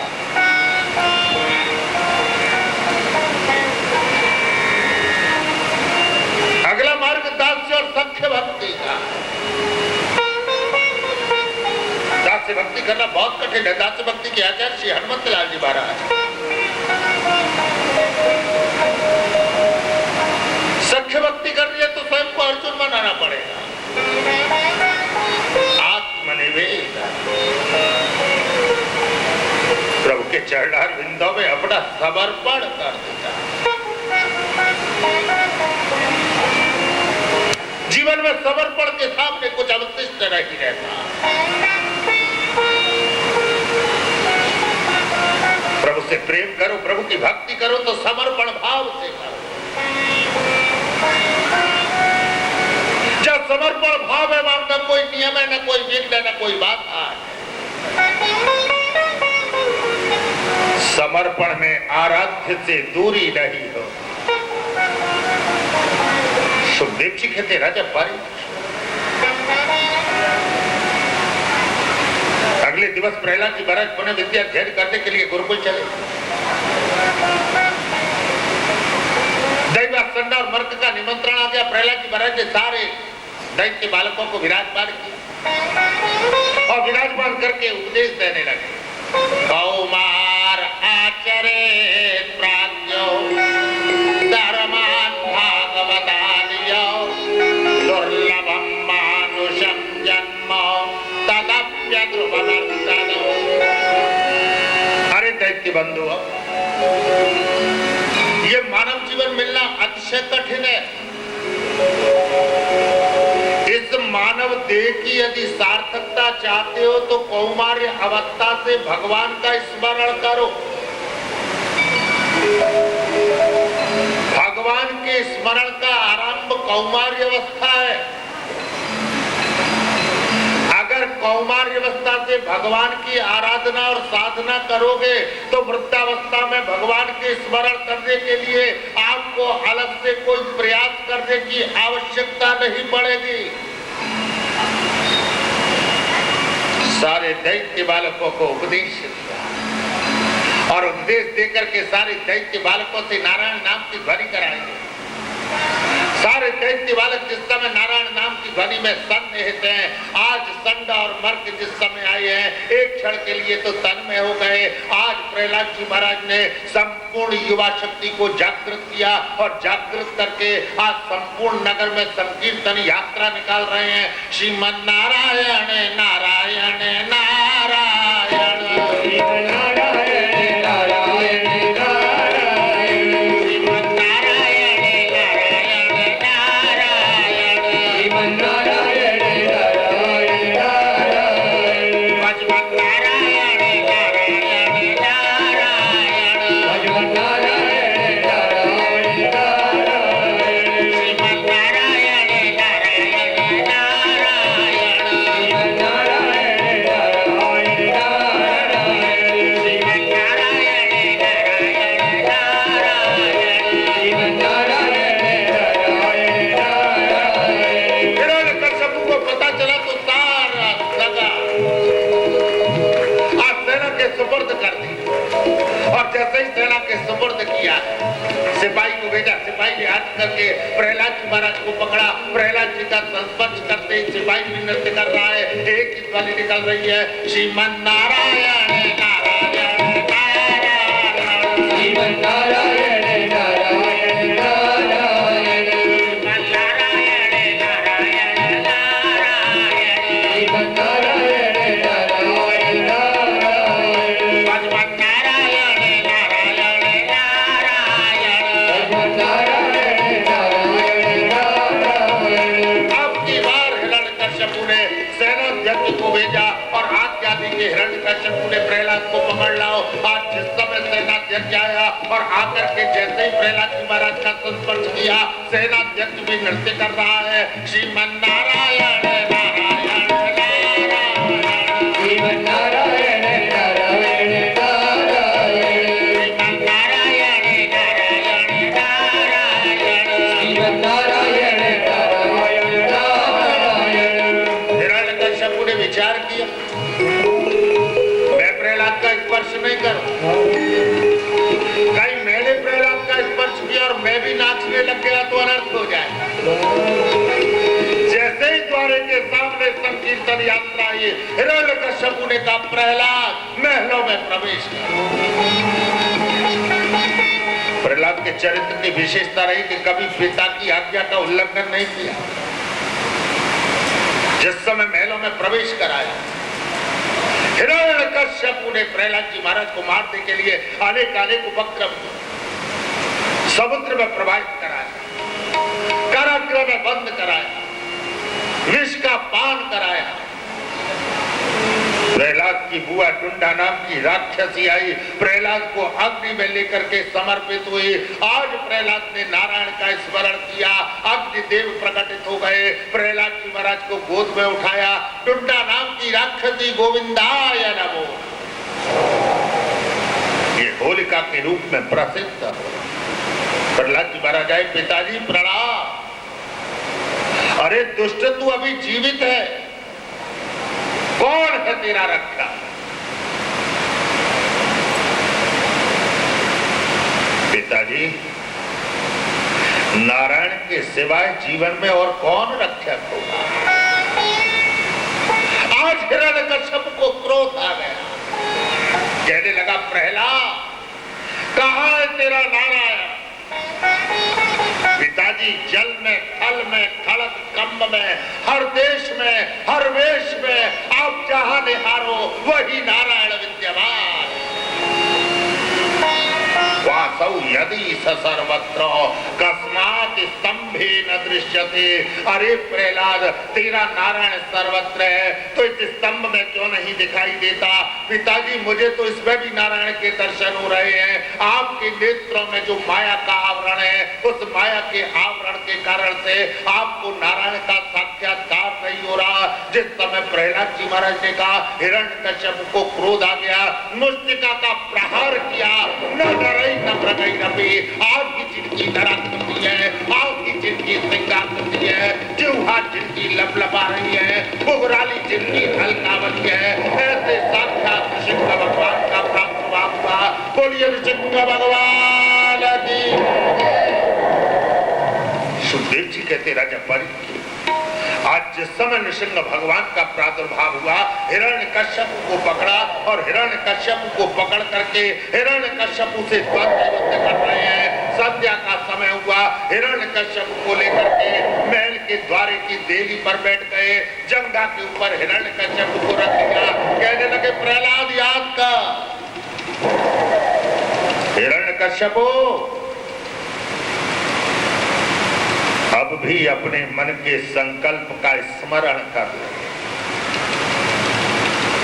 अगला मार्ग दास्य और सख्य भक्ति का। दास्य भक्ति करना बहुत कठिन है। दास्य भक्ति के आचार्य श्री हनुमत लाल जी महाराज, सख्य भक्ति करनी है तो स्वयं को अर्जुन बनाना पड़ेगा। आत्मनिवेद, प्रभु के चरणार बिंदों में अपना समर्पण कर देता। जीवन में समर्पण के सामने कुछ अवशिष्ट नहीं रहता। प्रभु से प्रेम करो, प्रभु की भक्ति करो तो समर्पण भाव से करो। जब समर्पण भाव है वहां न कोई नियम है, न कोई विघ्न है, न कोई बाधा है। समर्पण में आराध्य से दूरी नहीं हो। सुखदेव जी कहते राजा पारी, अगले दिवस प्रहलाद जी महाराज पुनः विद्या अध्ययन करने के लिए गुरुकुल चले। दैवासंडा और मर्क का निमंत्रण आ गया। प्रहलाद जी महाराज ने सारे दैत्य बालकों को विराजमान किया और विराजमान करके उपदेश देने लगे। कौमार आचरेत प्राज्ञो धर्मान भागवतादियो दुर्लभम मानुषम जन्म तदप्य ध्रुवमर्तनो। अरे दैत्य बंधु, ये मानव जीवन मिलना अतिशय कठिन है। इस मानव देह की यदि सार्थकता चाहते हो तो कौमार्य अवस्था से भगवान का स्मरण करो। भगवान के स्मरण का आरंभ कौमार्य अवस्था है। अगर कौमार्य अवस्था से भगवान की आराधना और साधना करोगे तो वृद्धावस्था में भगवान के स्मरण करने के लिए आपको अलग से कोई प्रयास करने की आवश्यकता नहीं पड़ेगी। सारे दैत्य बालकों को उपदेश दिया और उपदेश देकर के सारे दैत्य बालकों से नारायण नाम की ध्वनि कराएंगे। सारे दैत्य बालक जिस समय नारायण नाम की ध्वनि में सन्निहित हैं, आज संडा और मर्क जिस समय आए हैं एक क्षण के लिए तो तन में हो गए। आज प्रहलाद जी महाराज ने संपूर्ण युवा शक्ति को जागृत किया और जागृत करके आज संपूर्ण नगर में संकीर्तन यात्रा निकाल रहे हैं। श्रीमन नारायण नारायण नारायण सिपाही को भेजा। सिपाही ने हाथ करके प्रहलाद जी महाराज को पकड़ा। प्रहलाद जी का संस्पर्श करते ही सिपाही भी नृत्य कर रहा है। एक ही ध्वनि निकल रही है, श्रीमन नारायण नारायण नारायण श्रीमन नारायण नारायण नारायण श्रीमन नारायण नारायण नारायण श्रीमन नारायण नारायण नारायण हिरण्यकश्यप ने प्रहलाद को पकड़ लाओ। आज जिस समय सेनाध्यक्ष आया और आकर के जैसे ही प्रहलाद जी महाराज का संस्पर्श किया, सेनाध्यक्ष भी नृत्य कर रहा है। श्रीमन नारायण नारायण नारायण,
श्रीमन नारायण नारायण नारायण,
श्रीमन नारायण नारायण नारायण,
श्रीमन नारायण नारायण नारायण।
हिरण्यकश्यप ने विचार किया, मैं प्रहलाद का स्पर्श नहीं करूं, कहीं मैंने प्रहलाद का स्पर्श किया और मैं भी नाचने लग गया तो अनर्थ हो जाए। जैसे ही द्वारे के सामने संकीर्तन यात्रा आई, हिरण्यकश्यप ने कहा, प्रहलाद महलों में प्रवेश कर। प्रहलाद के चरित्र की विशेषता रही कि कभी पिता की आज्ञा का उल्लंघन नहीं किया। जिस समय महलों में प्रवेश कराया, हिरण्यकश्यप ने प्रहलाद जी महाराज को मारने के लिए अनेक उपक्रम समुद्र में प्रवाहित कराया, कारागृह में बंद कराया, विष का पान कराया। प्रहलाद की बुआ टुंडा नाम की राक्षसी आई, प्रहलाद को अग्नि में लेकर के समर्पित हुई। आज प्रहलाद ने नारायण का स्मरण किया, अग्निदेव प्रकटित हो गए, प्रहलाद जी महाराज को गोद में उठाया। टुंडा नाम की राक्षसी गोविंदाय नमो, ये होलिका के रूप में प्रसिद्ध। प्रहलाद जी महाराज आए, पिताजी प्रणाम। अरे दुष्ट, तू अभी जीवित है, कौन है तेरा रक्षा? पिताजी, नारायण के सिवाय जीवन में और कौन रक्षक होगा? आज हिरण्यकश्यप को क्रोध आ गया, कहने लगा, प्रहलाद कहाँ है तेरा नारायण? पिताजी, जल में, थल में, खड़ग कंब में, हर देश में, हर वेश में आप जहां निहारो वही नारायण विद्यमान। वासौ यदि सर्वत्र कस्मात् स्तंभे न दृश्यते। अरे प्रहलाद, तेरा नारायण सर्वत्र है तो इस स्तंभ में क्यों नहीं दिखाई देता? पिताजी, मुझे तो इसमें भी नारायण के दर्शन हो रहे हैं। आपके नेत्रों में जो माया का आवरण है, उस माया के आवरण के कारण से आपको नारायण का साक्षात्कार नहीं हो रहा। जिस समय प्रहलाद जी महाराज ने कहा, हिरण्यकश्यप को क्रोध आ गया, मुष्टिका का प्रहार किया, न डरे न प्रगई रपी। आग की जिनकी नराकृति है, आग की जिनकी सिंगाकृति है, जिह्वा जिनकी लपलपा रही है, बुगराली जिनकी हल्कावती है, ऐसे साक्षात नृसिंह भगवान का प्रादुर्भाव हुआ। बोलिए नृसिंह भगवान की। सुखदेव जी कहते, राजा परीक्षित, आज जिस समय नृसिंह भगवान का प्रादुर्भाव हुआ, हिरण्यकश्यप को पकड़ा और हिरण्यकश्यप को पकड़ करके हिरण्यकश्यप से द्वंद्व युद्ध कर रहे हैं। संध्या का समय हुआ, हिरण्यकश्यप को लेकर के महल के द्वारे की देवी पर बैठ गए, जंघा के ऊपर हिरण्यकश्यप को रख दिया, कहने लगे, प्रहलाद याद कर। हिरण्यकश्यप अब भी अपने मन के संकल्प का स्मरण कर ले।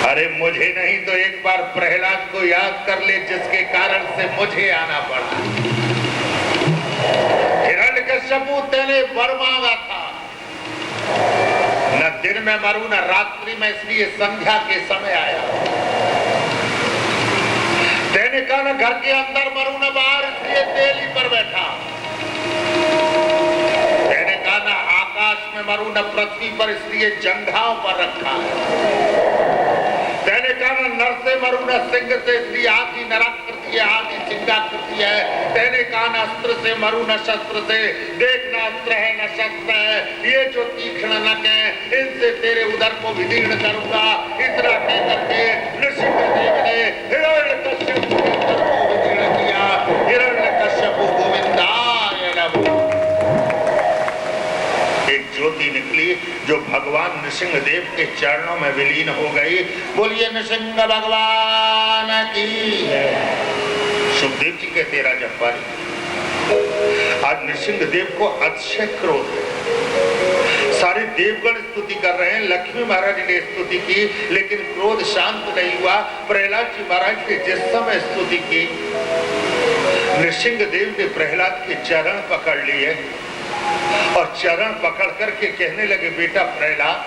अरे मुझे नहीं तो एक बार प्रहलाद को याद कर ले, जिसके कारण से मुझे आना पड़ा। हिरण्यकश्यप, तेने वर मांगा था, न दिन में मरू न रात्रि में, इसलिए संध्या के समय आया। तेने कहा न घर के अंदर मरू न बाहर, इसलिए तेली पर बैठा। मैंने कहा न आकाश में मरू न पृथ्वी पर, इसलिए जंघाओं पर रखा है। मैंने कहा न नर से मरू न सिंह से, इसलिए आदि नराकृति है, आदि सिंहाकृति है। मैंने कहा न अस्त्र से मरू न शस्त्र से, देख न अस्त्र है न शस्त्र है, ये जो तीक्ष्ण नख है, इनसे तेरे उदर को विदीर्ण करूंगा। इतना कह करके नृसिंहदेव ने हिरण्यकश्यप के उदर को विदीर्ण किया। हिरण्यकश्यप गोविंदाय नमो। एक ज्योति निकली जो भगवान नृसिंहदेव के चरणों में विलीन हो गई। बोलिए नृसिंह भगवान की। सुखदेव जी कहते, राजा पारी, आज नृसिंहदेव को अतिशय क्रोध है। सारे देवगण स्तुति कर रहे हैं, लक्ष्मी महाराज ने स्तुति की, लेकिन क्रोध शांत नहीं हुआ। प्रहलाद जी महाराज ने जिस समय स्तुति की, नृसिंह देव ने प्रहलाद के चरण पकड़ लिए और चरण पकड़ करके कहने लगे, बेटा प्रहलाद,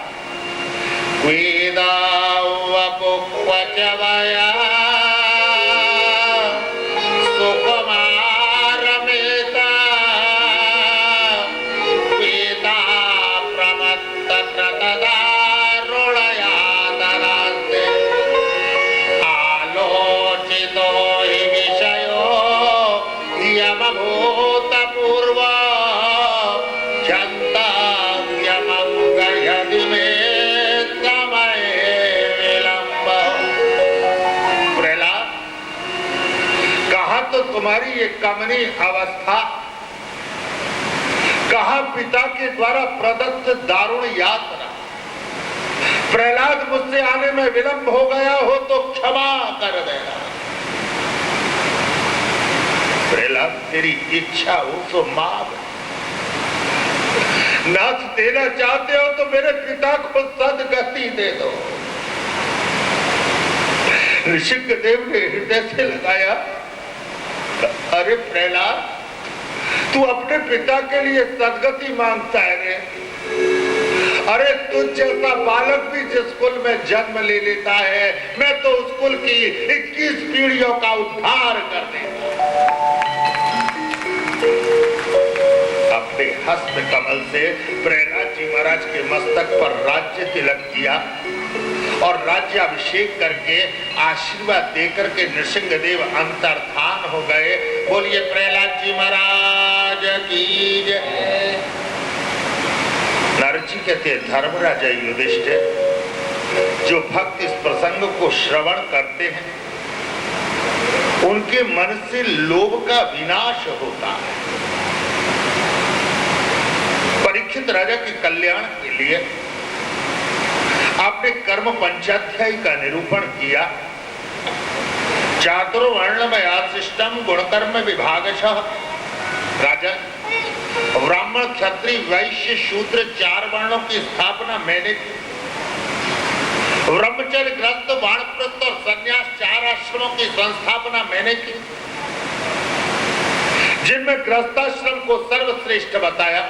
तुम्हारी ये कमनी अवस्था, कहा पिता के द्वारा प्रदत्त दारुण यात्रा, प्रहलाद मुझसे आने में विलंब हो गया हो तो क्षमा कर देना। प्रहलाद तेरी इच्छा हो तो माफ, नाथ देना चाहते हो तो मेरे पिता को सदगति दे दो। ऋषिक देव ने हृदय से लगाया, अरे प्रहलाद, तू अपने पिता के लिए सदगति मांगता है रे? अरे तुझ जैसा बालक भी जिस कुल में जन्म ले लेता है, मैं तो उस कुल की 21 पीढ़ियों का उद्धार कर देता। अपने हस्त कमल से प्रहलाद जी महाराज के मस्तक पर राज्य तिलक किया और राज्याभिषेक करके आशीर्वाद देकर के नृसिंह देव अंतर्धान हो गए। बोलिए प्रहलाद जी महाराज की जय। नारद जी कहते हैं, धर्मराजा युधिष्ठिर, जो भक्त इस प्रसंग को श्रवण करते हैं उनके मन से लोभ का विनाश होता है। परीक्षित राजा के कल्याण के लिए आपने कर्म पंचाध्याय का निरूपण किया। चातुर्वर्ण में आशिष्टम गुणकर्म विभागशः। राजा, ब्राह्मण क्षत्रिय वैश्य शूद्र 4 वर्णों की स्थापना मैंने की। ब्रह्मचर्य ग्रस्त वानप्रस्थ और संन्यास 4 आश्रमों की संस्थापना मैंने की, जिनमें गृहस्थाश्रम को सर्वश्रेष्ठ बताया।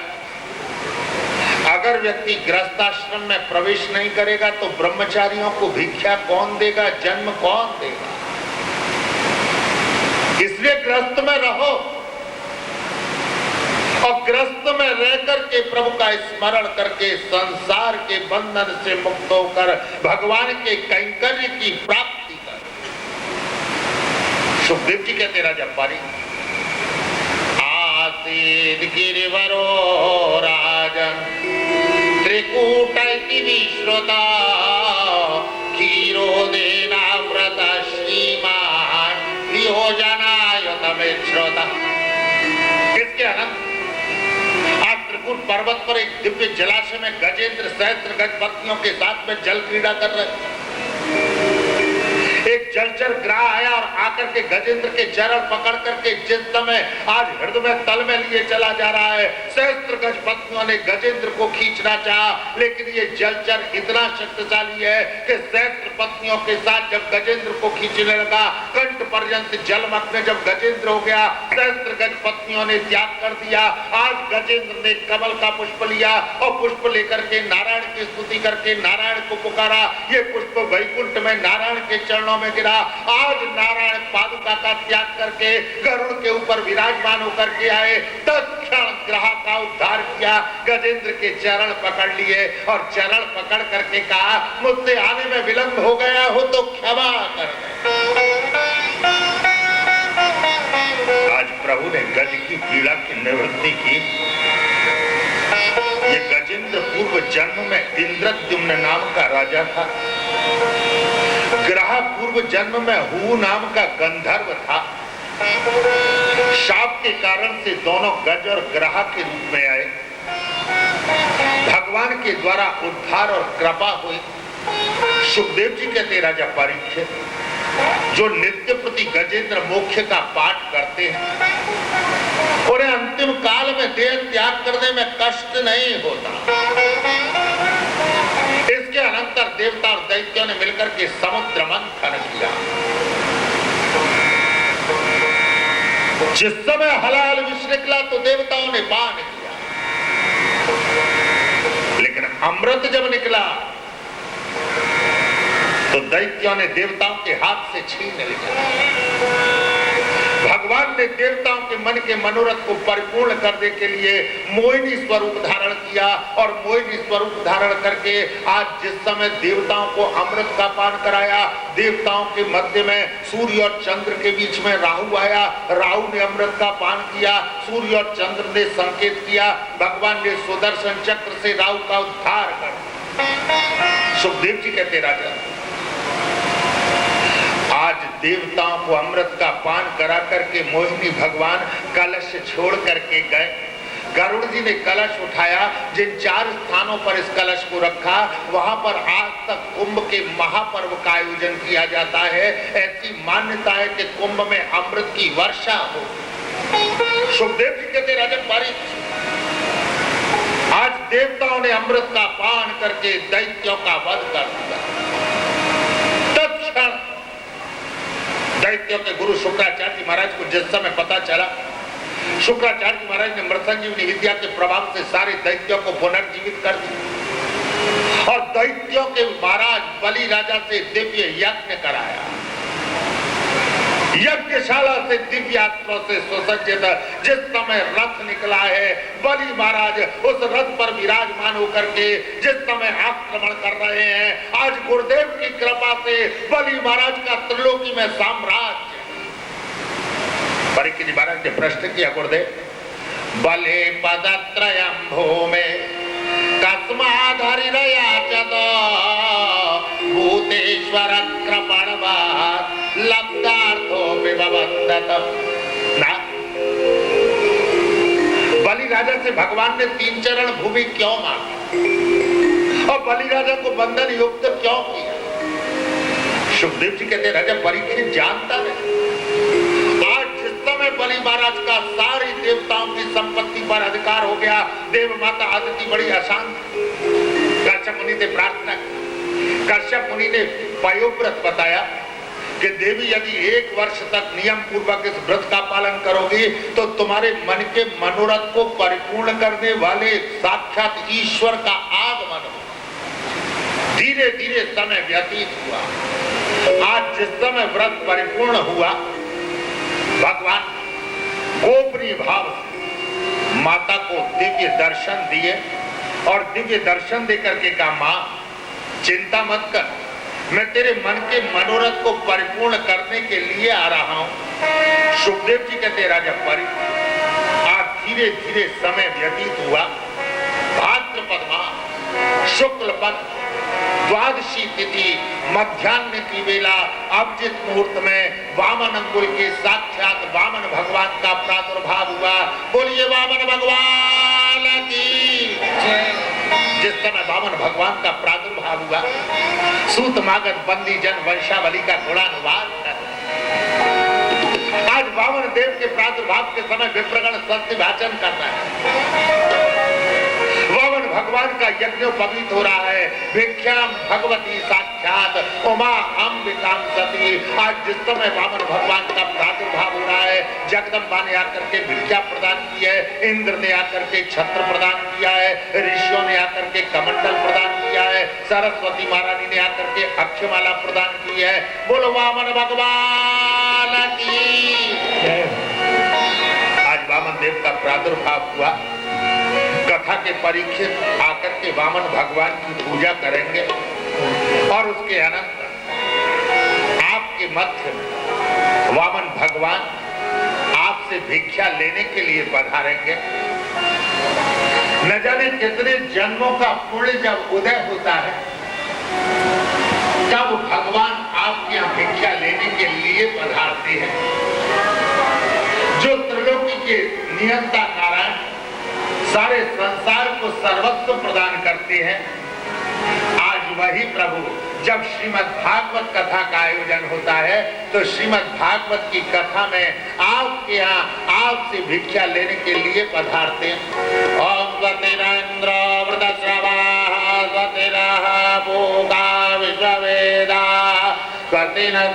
अगर व्यक्ति गृहस्थाश्रम में प्रवेश नहीं करेगा तो ब्रह्मचारियों को भिक्षा कौन देगा, जन्म कौन देगा? इसलिए गृहस्थ में रहो और गृहस्थ में रह करके प्रभु का स्मरण करके संसार के बंधन से मुक्त होकर भगवान के कैंकर्य की प्राप्ति कर। सुखदेव जी कहते, राजा पारी, आसीद गिरिवरो राजन त्रिकूट विश्रुता क्षीरोदेनाव्रत श्रीमान योजनायुतमिश्रुता। इसके अनंत आज त्रिकूट पर्वत पर एक दिव्य जलाशय में गजेंद्र सहस्त्र गज पत्नियों के साथ में जल क्रीड़ा कर रहे। एक जलचर ग्राह आया और आकर के गजेंद्र के चरण पकड़ करके जिस समय आज हृदय तल में लिए चला जा रहा है, सहस्त्र गज पत्नियों ने गजेंद्र को खींचना चाहा, लेकिन ये जलचर इतना शक्तिशाली है कि सहस्त्र पत्नियों के साथ जब गजेंद्र को खींचने लगा, कंठ पर्यंत जलमग्न जब गजेंद्र हो गया, सहस्त्र गज पत्नियों ने त्याग कर दिया। आज गजेंद्र ने कमल का पुष्प लिया और पुष्प लेकर के नारायण की स्तुति करके नारायण को पुकारा। ये पुष्प वैकुंठ में नारायण के चरणों में गिरा। आज नारायण पादुका का त्याग करके गरुड़ के ऊपर विराजमान होकर के आए। 10 क्षण ग्रह का उद्धार किया, गजेंद्र के चरण पकड़ लिए और चरण पकड़ करके कहा, मुझसे आने में विलंब हो गया हो तो क्षमा कर दे। आज प्रभु ने गज की पीड़ा की निवृत्ति की। ये गजेंद्र पूर्व जन्म में इंद्रद्युम्न नाम का राजा था। ग्रह पूर्व जन्म में हु नाम का गंधर्व था। शाप के कारण से दोनों गज और ग्रह के रूप में आए। भगवान के द्वारा उद्धार और कृपा हुई। सुखदेव जी कहते, राजा परीक्षित, जो नित्य प्रति गजेंद्र मोक्ष का पाठ करते हैं उन्हें अंतिम काल में देह त्याग करने में कष्ट नहीं होता। इसके अनंतर देवता और दैत्यों ने मिलकर के समुद्र मंथन किया। जिस समय हलाल विष निकला तो देवताओं ने पान किया, लेकिन अमृत जब निकला तो दैत्यों ने देवताओं के हाथ से छीन लिया। भगवान ने देवताओं के मन के मनोरथ को परिपूर्ण करने के लिए मोहिनी स्वरूप धारण किया और मोहिनी स्वरूप धारण करके आज जिस समय देवताओं को अमृत का पान कराया, देवताओं के मध्य में सूर्य और चंद्र के बीच में राहु आया, राहु ने अमृत का पान किया, सूर्य और चंद्र ने संकेत किया, भगवान ने सुदर्शन चक्र से राहु का उद्धार कर। सुखदेव जी कहते राजा, आज देवताओं को अमृत का पान करा करके मोहिनी भगवान कलश छोड़ करके गए। गरुड़ जी ने कलश उठाया, जिन 4 स्थानों पर इस कलश को रखा वहां पर आज तक कुंभ के महापर्व का आयोजन किया जाता है। ऐसी मान्यता है कि कुंभ में अमृत की वर्षा हो। सुखदेव जी कहते राजा परीक्षित, आज देवताओं ने अमृत का पान करके दैत्यों का वध कर दिया। तत्क्षण दैत्यों के गुरु शुक्राचार्य जी महाराज को जिस समय पता चला, शुक्राचार्य जी महाराज ने मृतंजीवनी विद्या के प्रभाव से सारे दैत्यों को पुनर्जीवित कर दिया और दैत्यों के महाराज बलि राजा से दिव्य यज्ञ कराया। यज्ञशाला से दिव्यास्त्रों से सुसज्जित जिस समय रथ निकला है, बलि महाराज उस रथ पर विराजमान होकर के जिस समय आक्रमण कर रहे हैं, आज गुरुदेव की कृपा से बलि महाराज का त्रिलोकी में साम्राज्य। परीक्षित जी महाराज ने प्रश्न किया, गुरुदेव बले पदत्रयं भूमे कस्माधरिरया चतो भूतेश्वर कृपणवात् लब्धार्थो विभवन्दत। बलि राजा से भगवान ने 3 चरण भूमि क्यों मांगी और बलि राजा को बंधन युक्त क्यों किया? सुखदेव जी कहते राजा परीक्षित जानता है, आज जिस समय बलि महाराज का सारी देवताओं की संपत्ति पर अधिकार हो गया, देव माता आदिति बड़ी अशांत। कश्यप मुनि से प्रार्थना, कश्यप मुनि ने पयोव्रत बताया कि देवी यदि 1 वर्ष तक नियम पूर्वक इस व्रत का पालन करोगी तो तुम्हारे मन के मनोरथ को परिपूर्ण करने वाले साक्षात ईश्वर का आगमन हो। धीरे धीरे समय व्यतीत हुआ। आज जिस समय व्रत परिपूर्ण हुआ, भगवान गोपनीय भाव से माता को दिव्य दर्शन दिए और दिव्य दर्शन देकर के कहा, मां चिंता मत कर, मैं तेरे मन के मनोरथ को परिपूर्ण करने के लिए आ रहा हूं। सुखदेव जी कहते राजा परी, आज धीरे धीरे समय व्यतीत हुआ। भाद्रपद माह शुक्ल पक्ष द्वादशी तिथि मध्याह्न की वेला अभिजित मुहूर्त में वामन अंगुल के साक्षात वामन भगवान का प्रादुर्भाव हुआ। बोलिए वामन भगवान की जय। जिस समय वामन भगवान का प्रादुर्भाव हुआ, सूतमागध बंदी जन वंशावली का गुणानुवाद कर। आज वामन देव के प्रादुर्भाव के समय विप्रगण सत्य वाचन कर रहा है। वामन भगवान का यज्ञोपवीत हो रहा है। भिक्षाम भगवती साक्षात उमा अंबिकाम सती। आज जिस समय वामन भगवान का प्रादुर्भाव हो रहा है, जगदम्बा ने आकर के भिक्षा प्रदान की है, इंद्र ने आकर के छत्र प्रदान किया है, ऋषियों ने आकर के कमंडल प्रदान किया है, सरस्वती महारानी ने आकर के अक्षमाला प्रदान की है। बोलो वामन भगवान की। आज वामन देव का प्रादुर्भाव हुआ। कथा के परीक्षित आकर के वामन भगवान की पूजा करेंगे और उसके अनंतर आपके मध्य में वामन भगवान आपसे भिक्षा लेने के लिए पधारेंगे। न जाने कितने जन्मों का पुण्य जब उदय होता है, तब भगवान आपके यहाँ भिक्षा लेने के लिए पधारते हैं। जो त्रिलोकी के नियंता नारायण सारे संसार को सर्वस्व प्रदान करते हैं, आज वही प्रभु जब श्रीमद् भागवत कथा का आयोजन होता है तो श्रीमद् भागवत की कथा में आपके यहाँ आपसे भिक्षा लेने के लिए पधारते हैं। ओम स्वस्तिरेंद्र वृद्धश्रवाः स्वस्तिनः पूषा विश्ववेदाः स्वस्ति नः